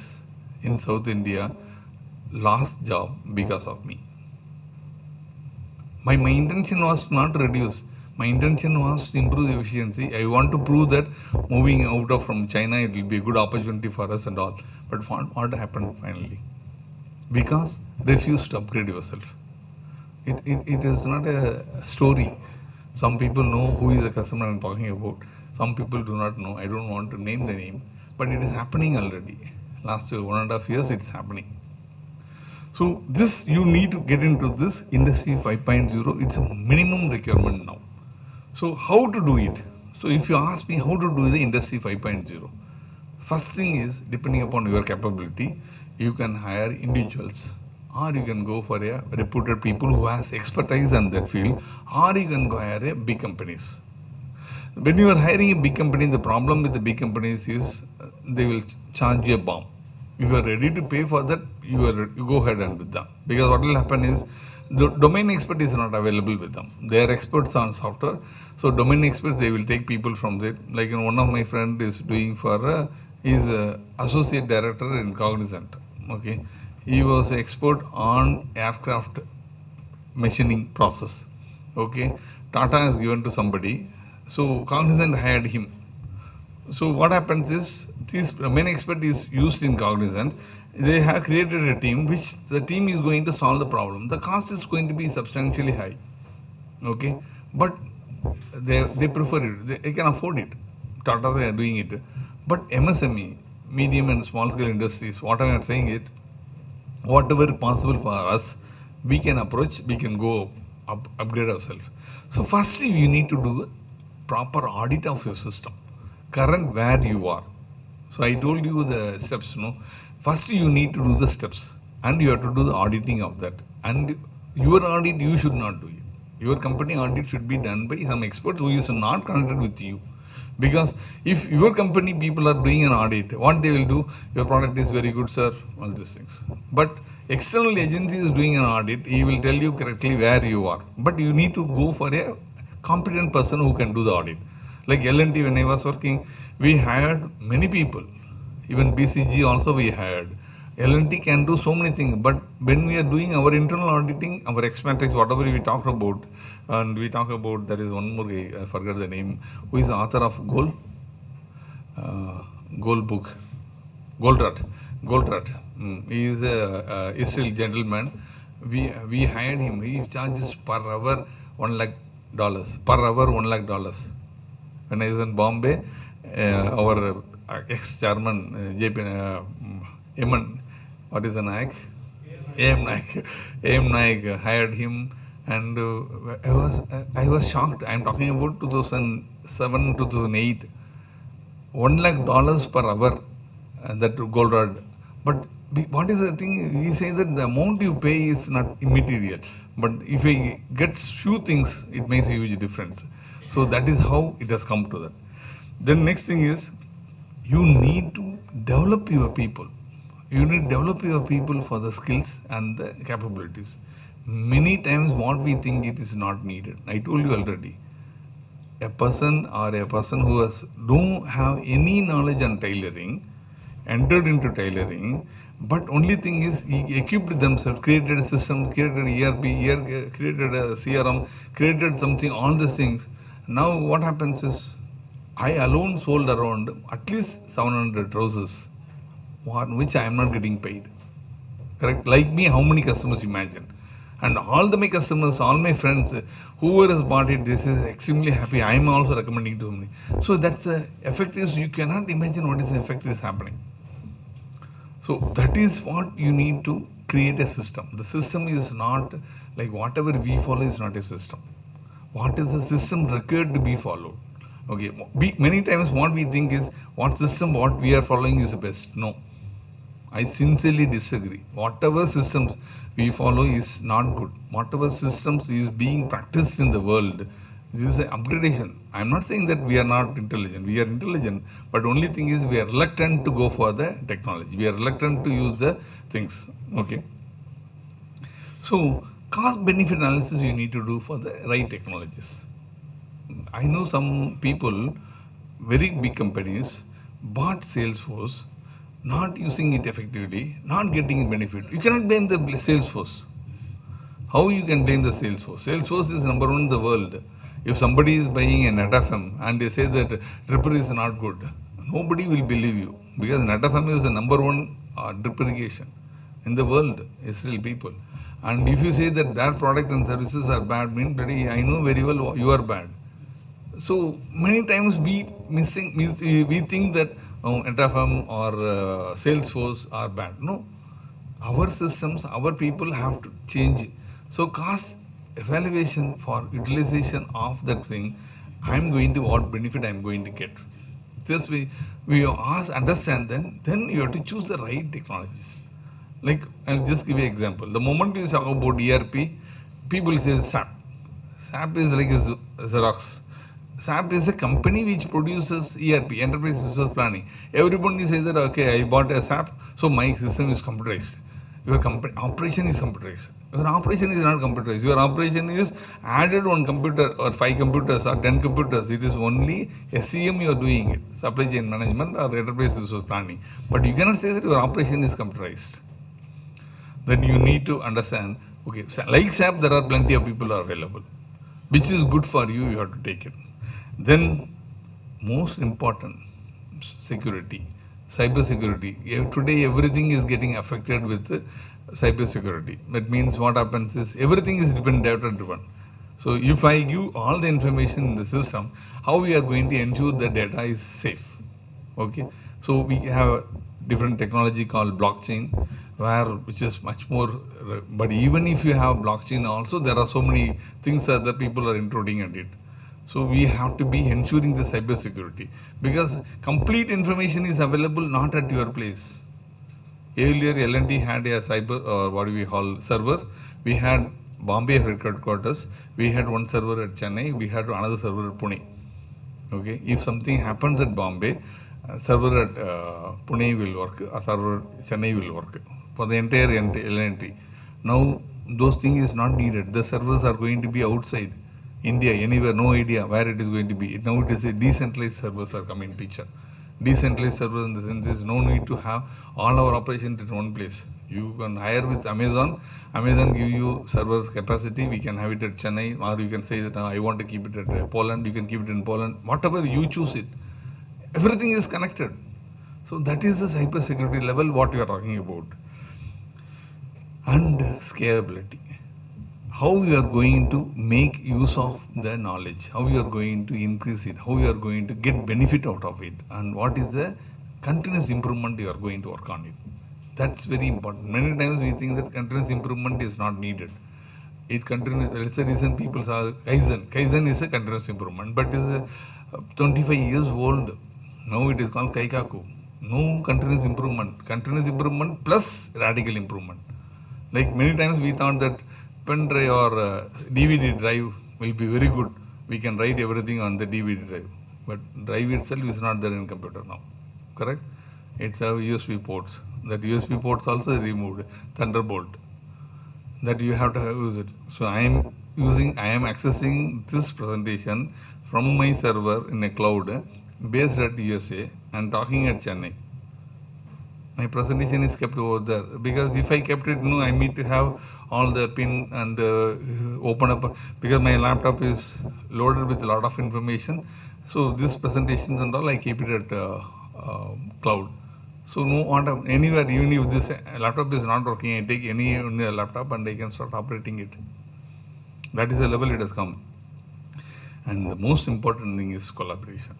in South India lost job because of me. My intention was not to reduce. My intention was to improve the efficiency. I want to prove that moving out of from China, it will be a good opportunity for us and all. But what happened finally? Because refuse to upgrade yourself. It is not a story. Some people know who is the customer I'm talking about. Some people do not know. I don't want to name the name. But it is happening already. Last 1.5 years, it's happening. So this, you need to get into this industry 5.0. It's a minimum requirement now. So how to do it? So if you ask me how to do the industry 5.0, first thing is, depending upon your capability, you can hire individuals, or you can go for a reputed people who has expertise in that field, or you can go hire a big companies. When you are hiring a big company, the problem with the big companies is they will charge you a bomb. If you are ready to pay for that, you go ahead and with them. Because what will happen is, the domain expert is not available with them. They are experts on software. So domain experts, they will take people from there. Like one of my friend is doing for, is associate director in Cognizant. Okay, he was expert on aircraft machining process. Okay, Tata has given to somebody. So Cognizant hired him. So what happens is, this domain expert is used in Cognizant. They have created a team which the team is going to solve the problem. The cost is going to be substantially high. Okay, but they prefer it. They can afford it. Tata, they are doing it. But MSME, medium and small scale industries, what I am saying is, whatever possible for us, we can approach, we can go upgrade ourselves. So first you need to do a proper audit of your system, current where you are. So I told you the steps, no? First you need to do the steps, and you have to do the auditing of that. And your audit, you should not do it. Your company audit should be done by some experts who is not connected with you. Because if your company people are doing an audit, what they will do, your product is very good, sir, all these things. But external agency is doing an audit, he will tell you correctly where you are. But you need to go for a competent person who can do the audit. Like L&T, when I was working, we hired many people. Even BCG also we hired. L&T can do so many things, but when we are doing our internal auditing, our expertise, whatever we talk about, and we talk about, there is one more guy, I forgot the name, who is the author of Gold book, Goldratt. He is a Israel gentleman. We hired him. He charges per hour $1 lakh. Per hour $1 lakh. When I was in Bombay, our ex-chairman JP Eman, what is the Naik? AM Naik hired him, and I was shocked. I am talking about 2007, 2008. $1 lakh per hour, that gold rod. But what is the thing? He says that the amount you pay is not immaterial. But if he gets few things, it makes a huge difference. So that is how it has come to that. Then next thing is, you need to develop your people. You need to develop your people for the skills and the capabilities. Many times what we think it is not needed. I told you already. A person who don't have any knowledge on tailoring, entered into tailoring, but only thing is he equipped themselves, created a system, created an ERP, created a CRM, created something, all these things. Now what happens is, I alone sold around at least 700 trousers, on which I am not getting paid. Correct? Like me, how many customers imagine? And all my customers, all my friends, whoever has bought it, this is extremely happy. I am also recommending to somebody. So that's the effect is, you cannot imagine what is the effect is happening. So that is what you need to create a system. The system is not like whatever we follow is not a system. What is the system required to be followed? Okay, many times what we think is what system what we are following is the best. No, I sincerely disagree. Whatever systems we follow is not good. Whatever systems is being practiced in the world, this is an upgradation. I am not saying that we are not intelligent. We are intelligent, but only thing is we are reluctant to go for the technology. We are reluctant to use the things. Okay. So cost benefit analysis you need to do for the right technologies. I know some people, very big companies, bought Salesforce, not using it effectively, not getting benefit. You cannot blame the Salesforce. How you can blame the Salesforce? Salesforce is number one in the world. If somebody is buying a NetFM and they say that dripper is not good, nobody will believe you, because NetFM is the number one drip irrigation in the world, Israel people. And if you say that their product and services are bad, means I know very well you are bad. So many times we think that NetFM or Salesforce are bad. No, our systems, our people have to change. So cost evaluation for utilization of that thing, I'm going to what benefit I'm going to get. This we understand, then you have to choose the right technologies. Like, I'll just give you an example. The moment we talk about ERP, people say SAP. SAP is like a Xerox. SAP is a company which produces ERP, Enterprise Resource Planning. Everybody says that, okay, I bought a SAP, so my system is computerized. Your operation is computerized. Your operation is not computerized. Your operation is added one computer or 5 computers or 10 computers. It is only SCM you are doing it, supply chain management or enterprise resource planning. But you cannot say that your operation is computerized. Then you need to understand, okay, like SAP, there are plenty of people are available. Which is good for you, you have to take it. Then, most important, security. Cyber security. Today everything is getting affected with cyber security. That means what happens is everything is data driven. So if I give all the information in the system, how we are going to ensure the data is safe? Okay. So we have a different technology called blockchain, which is much more. But even if you have blockchain, also there are so many things that the people are intruding at it. So we have to be ensuring the cyber security, because complete information is available not at your place. Earlier L&T had a cyber, or what do we call, server. We had Bombay headquarters. We had one server at Chennai. We had another server at Pune. Okay, if something happens at Bombay, server at Pune will work, a server at Chennai will work for the entire L&T. Now those things is not needed. The servers are going to be outside India, anywhere, no idea where it is going to be. Now it is a decentralized servers are coming picture. Decentralized servers in the sense is no need to have all our operations in one place. You can hire with Amazon. Amazon give you servers capacity. We can have it at Chennai, or you can say that I want to keep it at Poland. You can keep it in Poland. Whatever you choose it. Everything is connected. So that is the cyber security level what we are talking about. And scalability. How you are going to make use of the knowledge, how you are going to increase it, how you are going to get benefit out of it, and what is the continuous improvement you are going to work on it. That's very important. Many times we think that continuous improvement is not needed. It continues. That's the reason people say Kaizen. Kaizen is a continuous improvement, but it is 25 years old. Now it is called Kaikaku. No continuous improvement. Continuous improvement plus radical improvement. Like many times we thought that pen drive or DVD drive will be very good. We can write everything on the DVD drive. But drive itself is not there in computer now. Correct? It's have USB ports. That USB ports also removed. Thunderbolt. That you have to use it. So I am accessing this presentation from my server in a cloud based at USA and talking at Chennai. My presentation is kept over there, because if I kept it, I need to have all the pin and open up, because my laptop is loaded with a lot of information. So this presentations and all I keep it at cloud. So no what anywhere, even if this laptop is not working, I take any laptop and I can start operating it. That is the level it has come. And the most important thing is collaboration.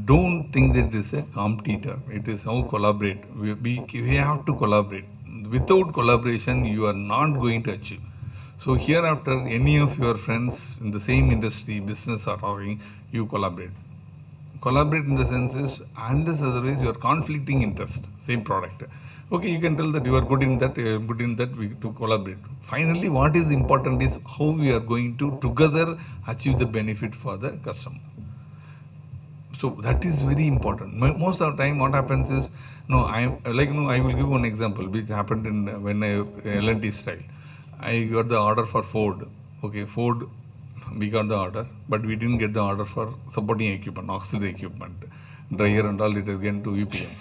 Don't think that it is a competitor. It is how collaborate. We have to collaborate. Without collaboration, you are not going to achieve. So hereafter, any of your friends in the same industry, business are talking, you collaborate. Collaborate in the sense is, unless otherwise you are conflicting interest, same product. Okay, you can tell that you are good in that, to collaborate. Finally, what is important is how we are going to together achieve the benefit for the customer. So that is very important. Most of the time, what happens is, I will give one example which happened in when I L&T style. I got the order for Ford. Okay, Ford, we got the order, but we didn't get the order for supporting equipment, auxiliary equipment, dryer and all. It is again to UPM.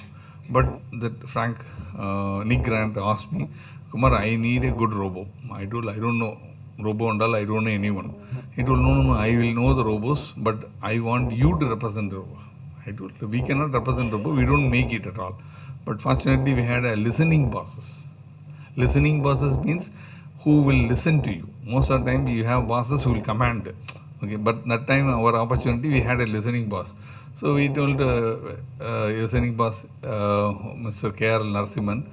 But that Nick Grant asked me, Kumar, I need a good robo. I told, I don't know robo and all. I don't know anyone. He told, no, I will know the robos, but I want you to represent the robo. I told, we cannot represent robo. We don't make it at all. But fortunately, we had a listening bosses. Listening bosses means who will listen to you. Most of the time you have bosses who will command. Okay, but that time our opportunity, we had a listening boss. So we told listening boss, Mr. K.R. Narasimhan,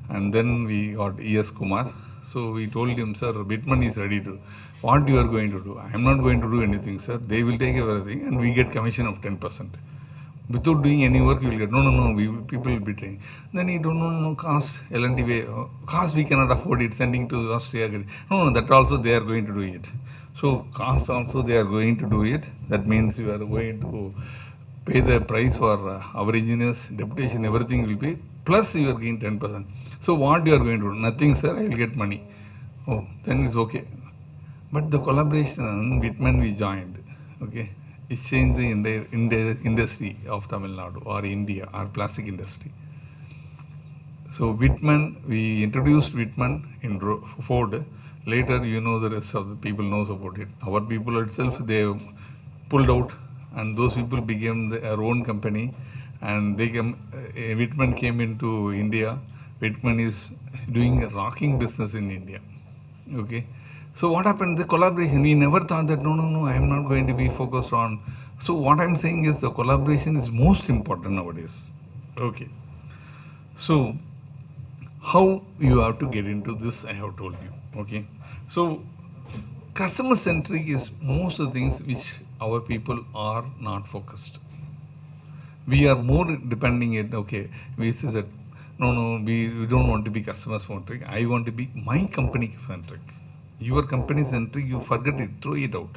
and then we got E.S. Kumar. So we told him, sir, Bitman is ready to. What you are going to do? I am not going to do anything, sir. They will take everything and we get commission of 10%. Without doing any work, you will get, people will be trained. Then he don't know, cost, L&T way, cost we cannot afford it, sending to Austria. No, that also they are going to do it. So cost also they are going to do it. That means you are going to pay the price for our engineers, deputation, everything will be, plus you are getting 10%. So what you are going to do? Nothing, sir, I will get money. Oh, then it's okay. But the collaboration, Bitman we joined, okay. It changed the industry of Tamil Nadu or India or plastic industry. So Whitman, we introduced Whitman in Ford. Later, the rest of the people knows about it. Our people itself, they pulled out, and those people became their own company, and they Whitman came into India. Whitman is doing a rocking business in India. Okay. So what happened? The collaboration. We never thought that no, I am not going to be focused on. So what I'm saying is the collaboration is most important nowadays. Okay. So how you have to get into this, I have told you. Okay. So customer centric is most of the things which our people are not focused. We are more depending it. Okay. We say that no, we don't want to be customer centric. I want to be my company centric. Your company centric, you forget it, throw it out.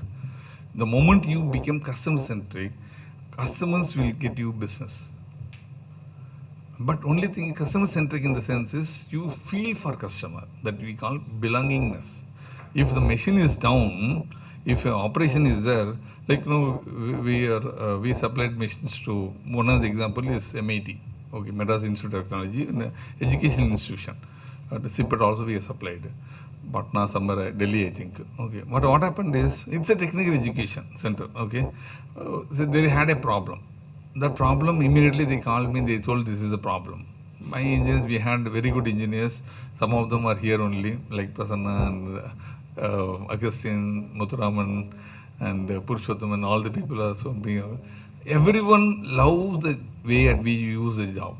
The moment you become customer centric, customers will get you business. But only thing customer centric in the sense is you feel for customer, that we call belongingness. If the machine is down, if an operation is there, like we supplied machines to, one of the example is MIT, okay, Madras Institute of Technology, an educational institution. The CIPET also we have supplied. Patna, somewhere, Delhi, I think. Okay. But what happened is, it's a technical education center. Okay. So they had a problem. The problem, immediately they called me, they told this is a problem. My engineers, we had very good engineers. Some of them are here only, like Prasanna and Agustin, Muthuraman and Purushottam, and all the people are so being. Everyone loves the way we use the job.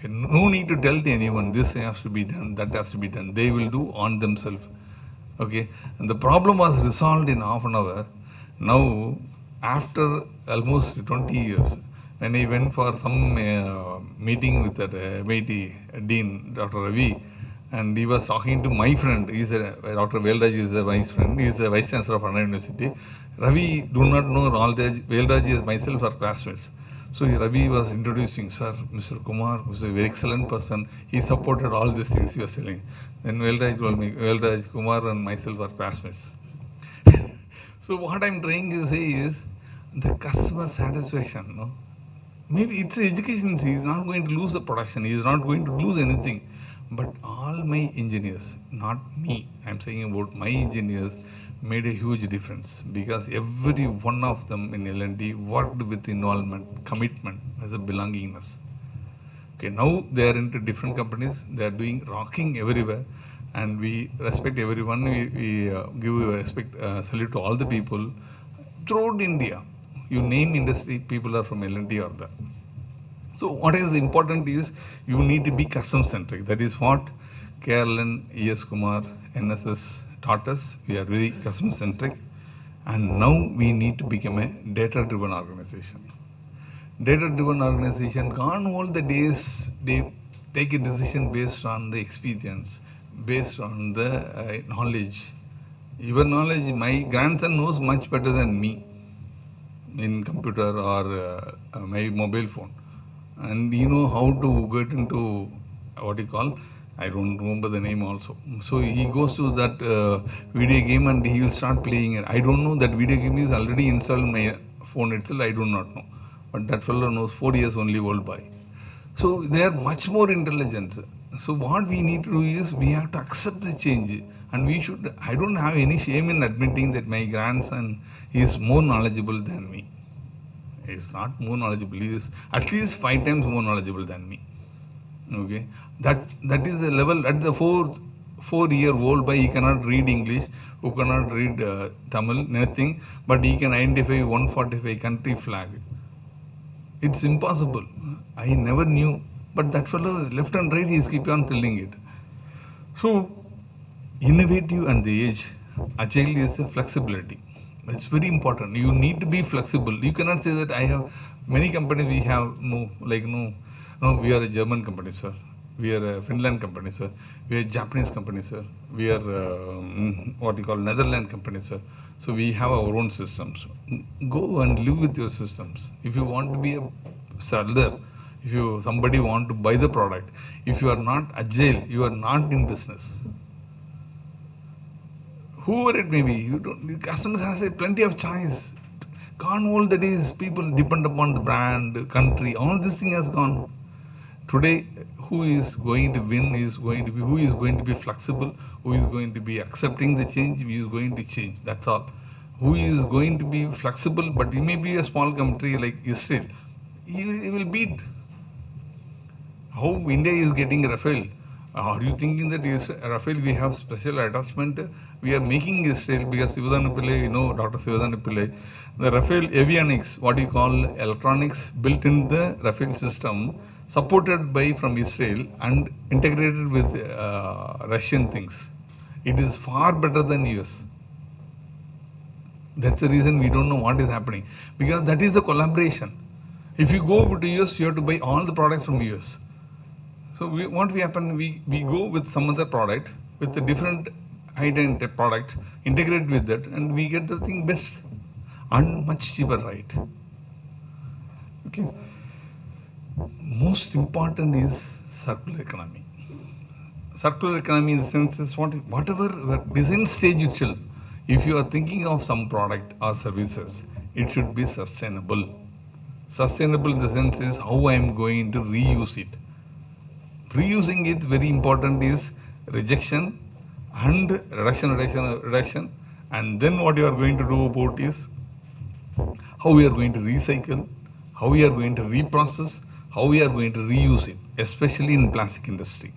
No need to tell to anyone, this has to be done, that has to be done. They will do on themselves. Okay. And the problem was resolved in half an hour. Now, after almost 20 years, when I went for some meeting with that MIT Dean, Dr. Ravi, and he was talking to my friend, Dr. Veldaj is a vice friend, he is a vice chancellor of Anna University. Ravi do not know all the Veldaj is myself are classmates. So Ravi was introducing, sir, Mr. Kumar was a very excellent person. He supported all these things he was telling. Then Veldaj told me, Veldaj, Kumar and myself are classmates. So what I'm trying to say is the customer satisfaction. No? Maybe it's education. He is not going to lose the production. He is not going to lose anything. But all my engineers, not me, I'm saying about my engineers, made a huge difference, because every one of them in L&T worked with involvement, commitment, as a belongingness. Okay, now they are into different companies. They are doing rocking everywhere, and we respect everyone. We give respect, salute to all the people throughout India. You name industry, people are from L&T or there. So what is important is you need to be customer centric. That is what Kerala, E.S. Kumar, NSS taught us. We are very customer centric, and now we need to become a data driven organization. Data driven organization, gone all the days they take a decision based on the experience, based on the knowledge. Your knowledge, my grandson knows much better than me in computer or my mobile phone, and you know how to get into what you call, I don't remember the name also. So he goes to that video game and he will start playing it. I don't know that video game is already installed in my phone itself. I do not know, but that fellow knows 4 years only old by. So they are much more intelligent. So what we need to do is we have to accept the change, and we should. I don't have any shame in admitting that my grandson is more knowledgeable than me. He is not more knowledgeable. He is at least 5 times more knowledgeable than me. Okay, that is the level at the 4-year-old boy. He cannot read English, who cannot read Tamil, nothing, but he can identify 145 country flag. It's impossible. I never knew, but that fellow left and right, he is keep on telling it. So innovative and the age, agile is a flexibility. It's very important. You need to be flexible. You cannot say that I have many companies. We have no, we are a German company, sir. We are a Finland company, sir. We are a Japanese company, sir. We are what you call Netherlands company, sir. So we have our own systems. Go and live with your systems. If you want to be a seller, if somebody want to buy the product, if you are not agile, you are not in business. Whoever it may be, the customers has plenty of choice. Gone all the days, people depend upon the brand, country, all this thing has gone. Today, who is going to win is going to be, who is going to be flexible, who is going to be accepting the change, who is going to change, that's all. Who is going to be flexible, but he may be a small country like Israel, he will beat. How India is getting Rafale? Are you thinking that Rafale we have special attachment? We are making Israel because Sivadana Pillai, you know, Dr. Sivadana Pillai, the Rafale avionics, what you call electronics built in the Rafale system, supported by from Israel and integrated with Russian things. It is far better than US. That's the reason we don't know what is happening, because that is the collaboration. If you go to US, you have to buy all the products from US. So what we happen, we go with some other product with a different high-end product, integrate with that, and we get the thing best and much cheaper, right? Okay. Most important is circular economy. Circular economy in the sense is whatever design stage itself, if you are thinking of some product or services, it should be sustainable. Sustainable in the sense is how I am going to reuse it. Reusing it, very important, is rejection and reduction, and then what you are going to do about is how we are going to recycle, how we are going to reprocess, how we are going to reuse it, especially in plastic industry.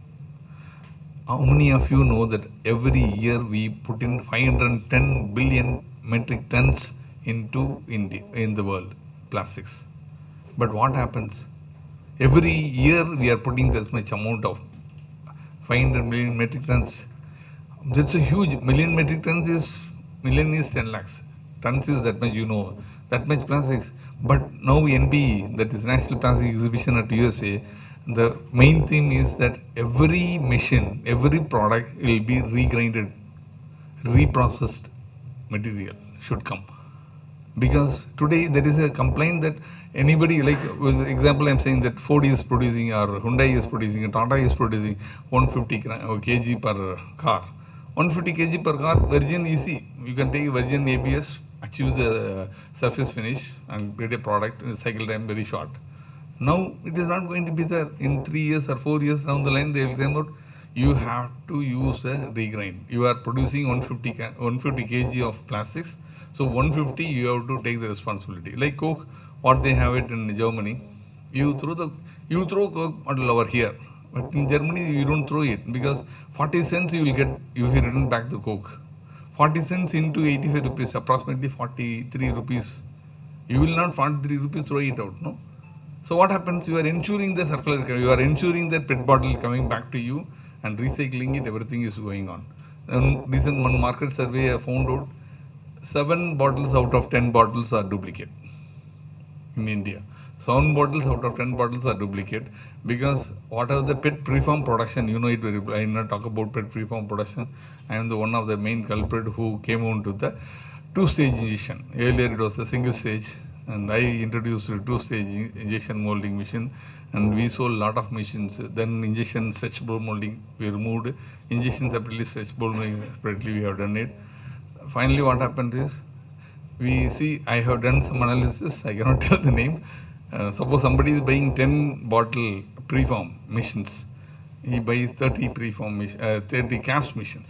How many of you know that every year we put in 510 billion metric tons into India, in the world, plastics? But what happens? Every year we are putting this much amount of 500 million metric tons. That's a huge, million metric tons is, million is 10 lakhs. Tons is that much, you know, that much plastics. But now NPE, that is National Plastic Exhibition at USA, the main theme is that every machine, every product will be regrinded, reprocessed material should come. Because today there is a complaint that anybody, like for example, I'm saying that Ford is producing, or Hyundai is producing, Tata is producing 150 kg per car. 150 kg per car, virgin easy. You can take virgin ABS, achieve the surface finish and create a product in cycle time very short. Now it is not going to be there. In 3 years or 4 years down the line, they will come out, you have to use a regrind. You are producing 150 kg of plastics, so 150 you have to take the responsibility. Like Coke, what they have it in Germany, you throw the You throw Coke bottle over here, but in Germany you don't throw it because 40 cents you will get if you return back the Coke. 40 cents into 85 rupees, approximately 43 rupees. You will not 43 rupees throw it out, no? So what happens? You are ensuring the circular, you are ensuring that PET bottle coming back to you and recycling it, everything is going on. And recent one market survey I found out 7 bottles out of 10 bottles are duplicate in India. 7 bottles out of 10 bottles are duplicate because what are the PET preform production, you know it very well. I will not talk about PET preform production. I am the one of the main culprit who came on to the 2-stage injection. Earlier it was a single stage and I introduced a 2-stage injection molding machine and we sold a lot of machines. Then injection stretchable molding we removed, injection separately, stretchable molding separately we have done it. Finally what happened is, we see, I have done some analysis, I cannot tell the name. Suppose somebody is buying 10 bottle preform machines, he buys 30 preform 30 caps machines.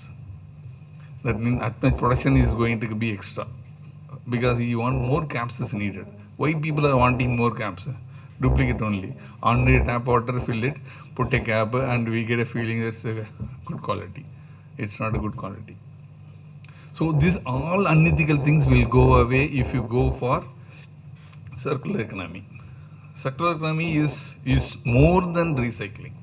That means that much production is going to be extra because you want more caps is needed. Why people are wanting more caps? Duplicate only. Ordinary tap water, fill it, put a cap, and we get a feeling that's a good quality. It's not a good quality. So these all unethical things will go away if you go for circular economy. Circular economy is more than recycling.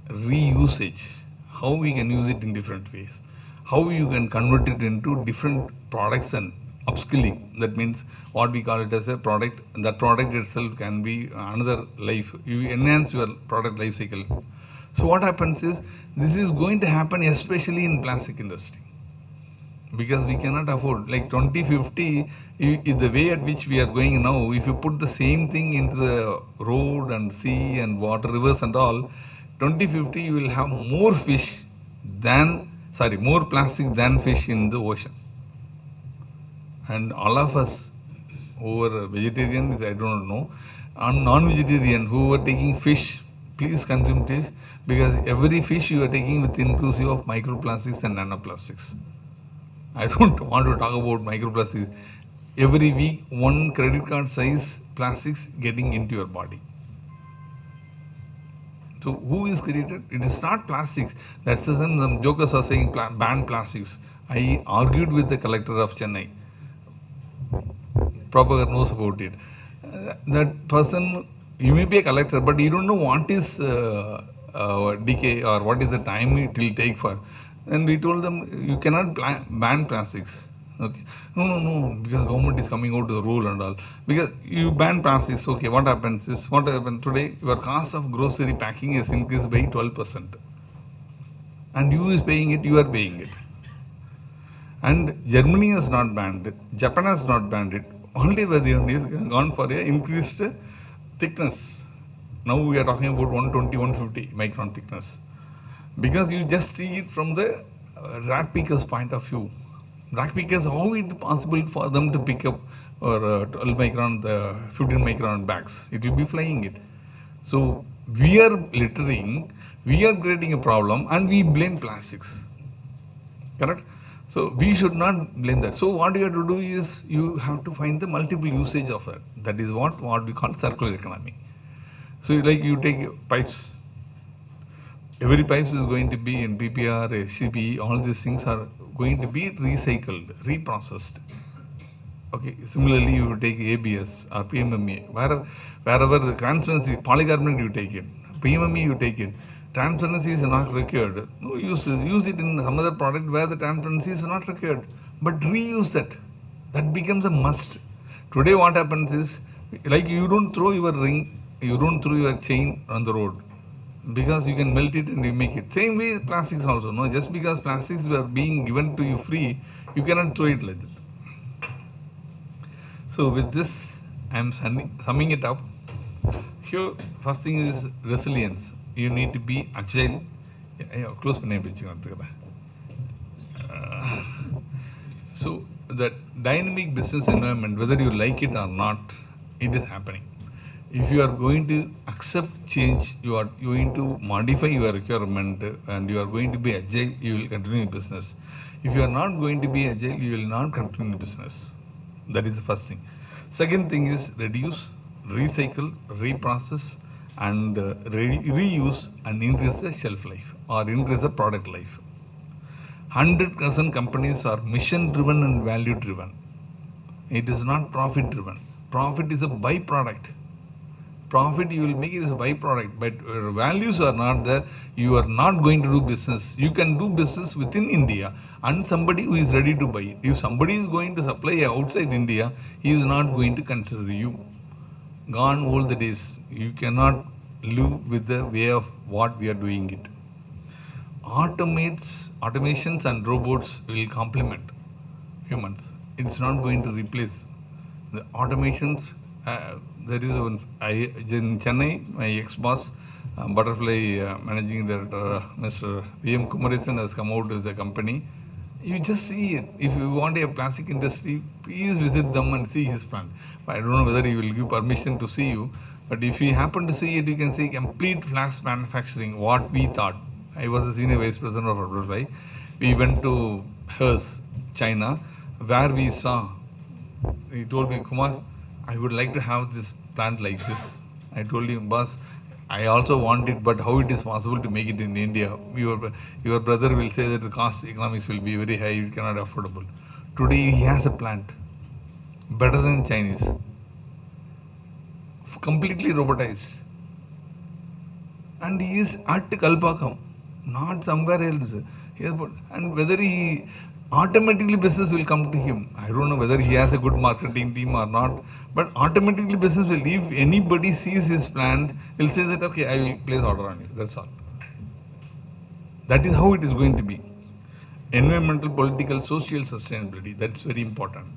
Reusage. How we can use it in different ways. How you can convert it into different products and upskilling. That means what we call it as a product. That product itself can be another life. You enhance your product life cycle. So what happens is, this is going to happen especially in plastic industry. Because we cannot afford, like 2050, the way at which we are going now, if you put the same thing into the road and sea and water, rivers and all, 2050 you will have more more plastic than fish in the ocean. And all of us who are vegetarians, I don't know, and non-vegetarian who are taking fish, please consume fish, because every fish you are taking with inclusive of microplastics and nanoplastics. I don't want to talk about microplastics. Every week, 1 credit card size plastics getting into your body. So who is created? It is not plastics. That's the reason some jokers are saying ban plastics. I argued with the collector of Chennai. Prabhakar knows about it. That person, you may be a collector, but you don't know what is decay or what is the time it will take for. And we told them, you cannot ban plastics. Okay. No, because government is coming out to the rule and all. Because you ban plastics, okay, what happens is, what happened today, your cost of grocery packing is increased by 12%. And you is paying it, you are paying it. And Germany has not banned it, Japan has not banned it. Only India is gone for a increased thickness. Now we are talking about 120, 150 micron thickness. Because you just see it from the rat picker's point of view. Rat pickers, how is it possible for them to pick up or 12 micron, the 15 micron bags? It will be flying it. So we are littering, we are creating a problem, and we blame plastics. Correct? So we should not blame that. So what you have to do is, you have to find the multiple usage of that. That is what we call circular economy. So like you take pipes. Every pipes is going to be in PPR, SCP, all these things are going to be recycled, reprocessed. Okay, similarly you take ABS or PMMA, wherever the transparency, polycarbonate you take it, PMMA you take it, transparency is not required. No, use it in some other product where the transparency is not required, but reuse that. That becomes a must. Today what happens is, like you don't throw your ring, you don't throw your chain on the road, because you can melt it and you make it. Same way plastics also, no? Just because plastics were being given to you free, you cannot throw it like that. So with this, I am summing it up. Here, first thing is resilience. You need to be agile. Close so the dynamic business environment, whether you like it or not, it is happening. If you are going to accept change, you are going to modify your requirement and you are going to be agile, you will continue business. If you are not going to be agile, you will not continue business. That is the first thing. Second thing is reduce, recycle, reprocess, and reuse and increase the shelf life or increase the product life. 100% companies are mission driven and value driven. It is not profit driven. Profit is a byproduct. Profit you will make it as a byproduct, but your values are not there. You are not going to do business. You can do business within India and somebody who is ready to buy it. If somebody is going to supply outside India, he is not going to consider you. Gone all the days. You cannot live with the way of what we are doing it. Automations and robots will complement humans. It's not going to replace the automations. There is one in Chennai, my ex-boss, Butterfly Managing Director, Mr. V.M. Kumar has come out with the company. You just see it. If you want a plastic industry, please visit them and see his plant. I don't know whether he will give permission to see you, but if you happen to see it, you can see complete flask manufacturing, what we thought. I was the senior vice president of Butterfly. We went to Hers, China, where we saw, he told me, Kumar, I would like to have this plant like this. I told him, boss, I also want it, but how it is possible to make it in India? Your brother will say that the cost economics will be very high, it cannot affordable. Today he has a plant, better than Chinese, completely robotized. And he is at Kalpakam, not somewhere else. And whether he automatically business will come to him. I don't know whether he has a good marketing team or not, but automatically business will. If anybody sees his plant, he'll say that, okay, I will place order on you. That's all. That is how it is going to be. Environmental, political, social sustainability. That's very important.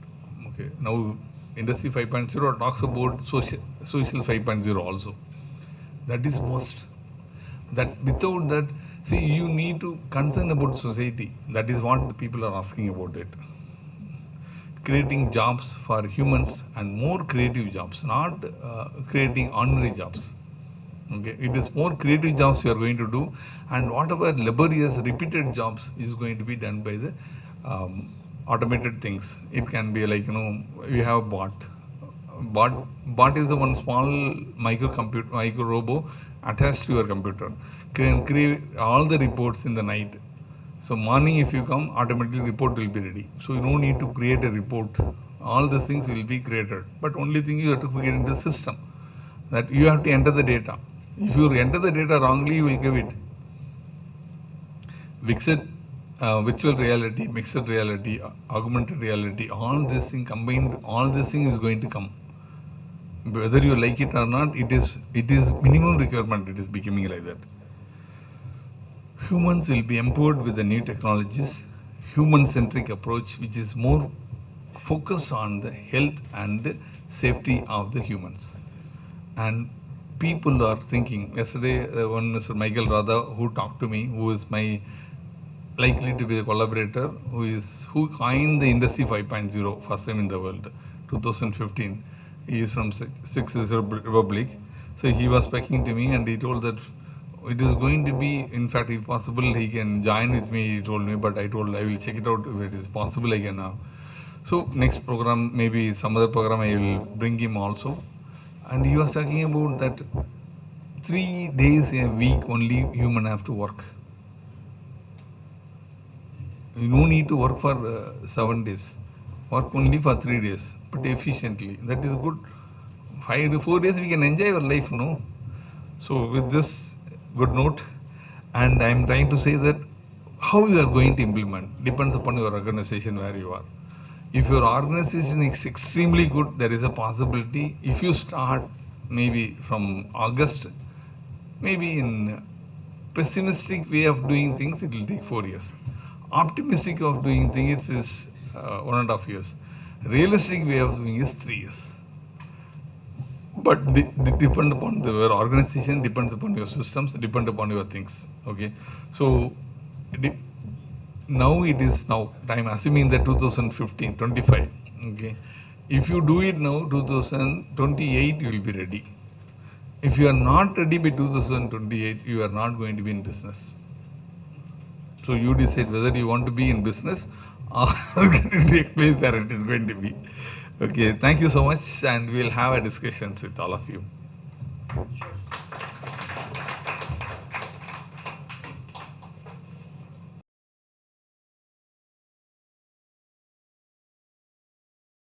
Okay. Now, Industry 5.0 talks about social 5.0 also. That is most. That without that, see, you need to concern about society. That is what the people are asking about it. Creating jobs for humans and more creative jobs, not creating ordinary jobs. Okay, it is more creative jobs you are going to do, and whatever laborious, repeated jobs is going to be done by the automated things. It can be like, you have bot. Bot is the one small micro robo attached to your computer. Can create all the reports in the night. So morning if you come, automatically report will be ready. So you don't need to create a report. All these things will be created. But only thing you have to create in the system, that you have to enter the data. If you enter the data wrongly, you will give it. Virtual reality, mixed reality, augmented reality, all this thing combined, all this thing is going to come. Whether you like it or not, it is minimum requirement, it is becoming like that. Humans will be empowered with the new technologies, human-centric approach, which is more focused on the health and safety of the humans. And people are thinking, yesterday one Mr. Michael Radha, who talked to me, who is my likely to be a collaborator, who coined the Industry 5.0 first time in the world, 2015. He is from Sixth Republic. So he was speaking to me and he told that it is going to be, in fact, if possible, he can join with me, he told me, but I told I will check it out if it is possible, I can now. So next program, maybe some other program, I will bring him also. And he was talking about that 3 days a week only human have to work. You don't need to work for 7 days. Work only for 3 days, but efficiently. That is good. 5 to 4 days we can enjoy our life, no? So with this good note, and I am trying to say that how you are going to implement depends upon your organization where you are. If your organization is extremely good, there is a possibility if you start maybe from August, maybe in pessimistic way of doing things, it will take 4 years. Optimistic of doing things is 1.5 years. Realistic way of doing is 3 years. But depend upon your organization, depends upon your systems, depend upon your things. Okay, so now it is now time, assuming that 2015, 25. Okay, if you do it now, 2028 you will be ready. If you are not ready by 2028, you are not going to be in business. So you decide whether you want to be in business or get into a place where it is going to be. Okay, thank you so much, and we'll have a discussion with all of you. Sure.